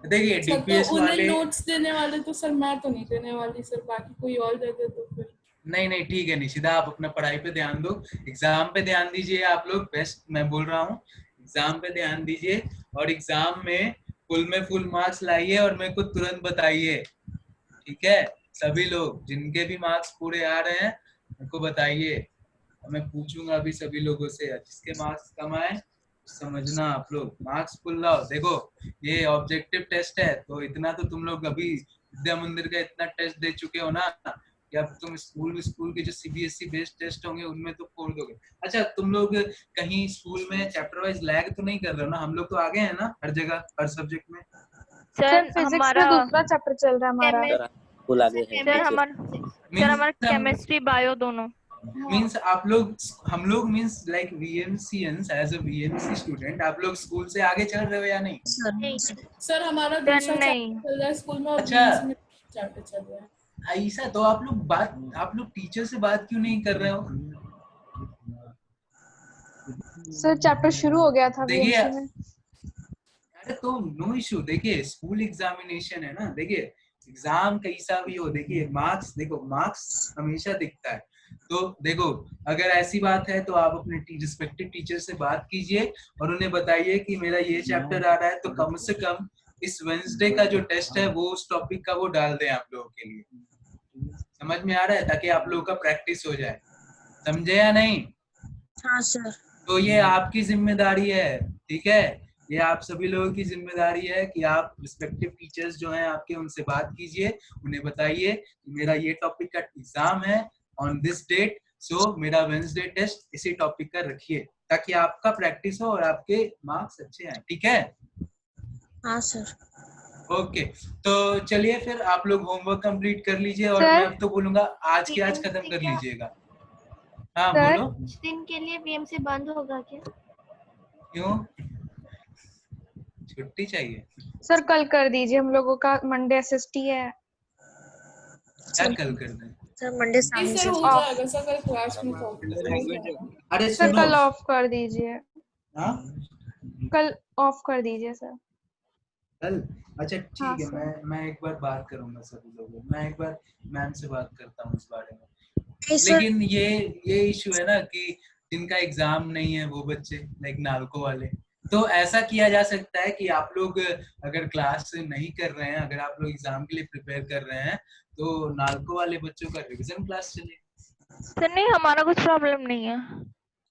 देखिए डीपीएस वाले नोट्स देने वाले तो सर मैं तो नहीं देने वाली सर, बाकी कोई और दे दे तो फिर। नहीं ठीक है निशिदा, आप अपना पढ़ाई पे ध्यान दो, एग्जाम पे ध्यान दीजिए। आप लोग बेस्ट, मैं बोल रहा हूँ एग्जाम पे ध्यान दीजिए, और एग्जाम में फुल मार्क्स लाइए और मेरे को तुरंत बताइए, ठीक है। सभी लोग जिनके भी मार्क्स पूरे आ रहे हैं मेरे को बताइए, मैं पूछूंगा अभी सभी लोगों से, जिसके मार्क्स कम आए समझना आप लोग मार्क्स फुल लाओ। देखो ये ऑब्जेक्टिव टेस्ट है, तो इतना तो तुम लोग अभी विद्या मंदिर का इतना टेस्ट दे चुके हो ना, कि अब तुम स्कूल के जो सीबीएसई बेस्ड टेस्ट होंगे उनमें तो फोड़ दोगे। अच्छा, तुम लोग कहीं स्कूल में चैप्टर वाइज लैग तो नहीं कर रहे हो ना? हम लोग तो आगे हैं ना हर जगह, हर सब्जेक्ट में। सर हमारा दूसरा चैप्टर चल रहा है हमारा, सर हमारा केमिस्ट्री बायो दोनों। मींस आप लोग, हम लोग means like VMCians, as a VMC student आप लोग स्कूल से आगे चल रहे हो या नहीं? सर हमारा दूसरा चैप्टर चल रहा है स्कूल में, और चैप्टर चल रहा है। ऐसा तो आप लोग टीचर से बात क्यों नहीं कर रहे हो? सर चैप्टर शुरू हो गया था देखिए, बीएमसी में। अरे तो नो इशू, देखिए स्कूल एग्जामिनेशन है ना, देखिए एग्जाम कैसा भी हो, देखिए मार्क्स, देखो मार्क्स हमेशा दिखता है। तो देखो अगर ऐसी बात है तो आप अपने रिस्पेक्टिव टीचर से बात कीजिए और उन्हें बताइए कि मेरा ये चैप्टर आ रहा है, तो कम से कम इस वेडनेसडे का जो टेस्ट है वो उस टॉपिक का वो डाल दें आप लोगों के लिए। समझ में आ रहा है? ताकि आप लोगों का प्रैक्टिस हो जाए, समझे या नहीं? हाँ सर। तो ये आपकी जिम्मेदारी है, ठीक है। ये आप सभी लोगों की जिम्मेदारी है कि आप रिस्पेक्टिव टीचर्स जो हैं आपके, उनसे बात कीजिए, उन्हें बताइए कि मेरा ये टॉपिक का एग्जाम है ऑन दिस डेट, सो मेरा वेडनेसडे टेस्ट इसी टॉपिक का रखिए, ताकि आपका प्रैक्टिस हो और आपके मार्क्स अच्छे आए। ठीक है? हाँ सर। ओके, तो चलिए फिर आप लोग होमवर्क कंप्लीट कर लीजिए और सर, मैं अब तो बोलूंगा आज के आज खत्म कर लीजिएगा। हाँ सर, बोलो। कुछ दिन के लिए बीएमसी बंद होगा क्या? क्यों? छुट्टी चाहिए? सर कल कर दीजिए, हम लोगों का मंडे एसएसटी है। क्या कल कर दें? सर मंडे नहीं शाम सर से हो जाएगा सर, कल क्लास में तो अरे सर सुनो। कल ऑफ कर दीजिए, हाँ कल ऑफ कर दीजिए सर। कल? अच्छा ठीक हाँ, है, सर। मैं एक बार बात करूंगा सभी लोगों, मैं एक बार मैम से बात करता हूँ इस बारे में। नहीं सर। लेकिन ये इशू है ना कि जिनका एग्जाम नहीं है वो बच्चे, लाइक नालको वाले, तो ऐसा किया जा सकता है कि आप लोग अगर क्लास नहीं कर रहे हैं, अगर आप लोग एग्जाम के लिए प्रिपेयर कर रहे हैं, तो नालको वाले बच्चों का रिवीजन क्लास चले। सर नहीं, हमारा कुछ प्रॉब्लम नहीं है।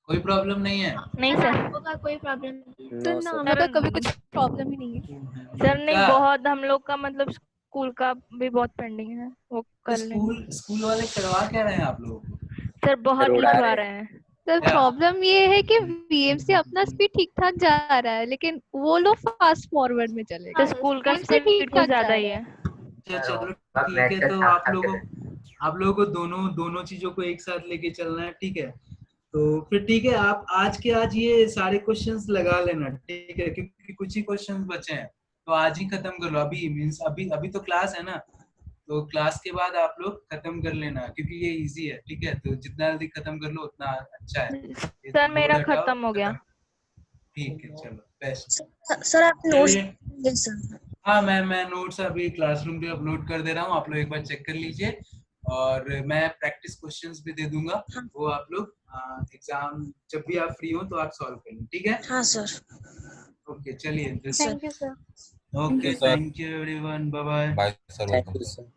कोई प्रॉब्लम नहीं है? नहीं सर। आपको का कोई प्रॉब्लम नहीं है? सर ना हमें तो कभी कुछ प्रॉब्लम ही नहीं है। सर नहीं, क्या? बहुत हम लोग का मतलब स्कूल का भी बहुत पेंडिंग है, वो कर लेंगे। स्कूल वाले करवा क्या रहे हैं आप लोग? सर बहुत लिखवा रहे हैं। सर क्या? प्रॉब्लम ये है कि बीएमसी अपना स्पीड ठीक ठाक जा रहा है, लेकिन वो लोग फास्ट फॉरवर्ड में चले तो गए। स्कूल का स्कूल से स्पीड ठीक कुछ ठाक ज्यादा जा ही रहा है। अच्छा चलो ठीक है, तो आप लोगों को दोनों चीजों को एक साथ लेके चलना है। ठीक है, तो फिर ठीक है, आप आज के आज ये सारे क्वेश्चंस लगा लेना। ठीक है, क्योंकि कुछ ही क्वेश्चंस बचे हैं, तो आज ही खत्म कर लो। अभी मींस अभी तो क्लास है ना, तो क्लास के बाद आप लोग खत्म कर लेना, क्योंकि ये इजी है। ठीक है, तो जितना जल्दी खत्म कर लो उतना अच्छा है। सर मेरा खत्म हो गया। ठीक है, चलो बेस्ट। सर आप नोट्स चलिए। दें सर। हाँ, मैं नोट्स अभी क्लासरूम पे अपलोड कर दे रहा हूँ, आप लोग एक बार चेक कर लीजिए, और मैं प्रैक्टिस क्वेश्चंस भी दे दूंगा। वो आप लोग एग्जाम जब भी आप फ्री हो तो आप सॉल्व कर लो। ठीक है? हाँ सर। ओके, चलिए। Thank you sir. Okay, thank you everyone, bye bye. Bye sir, welcome.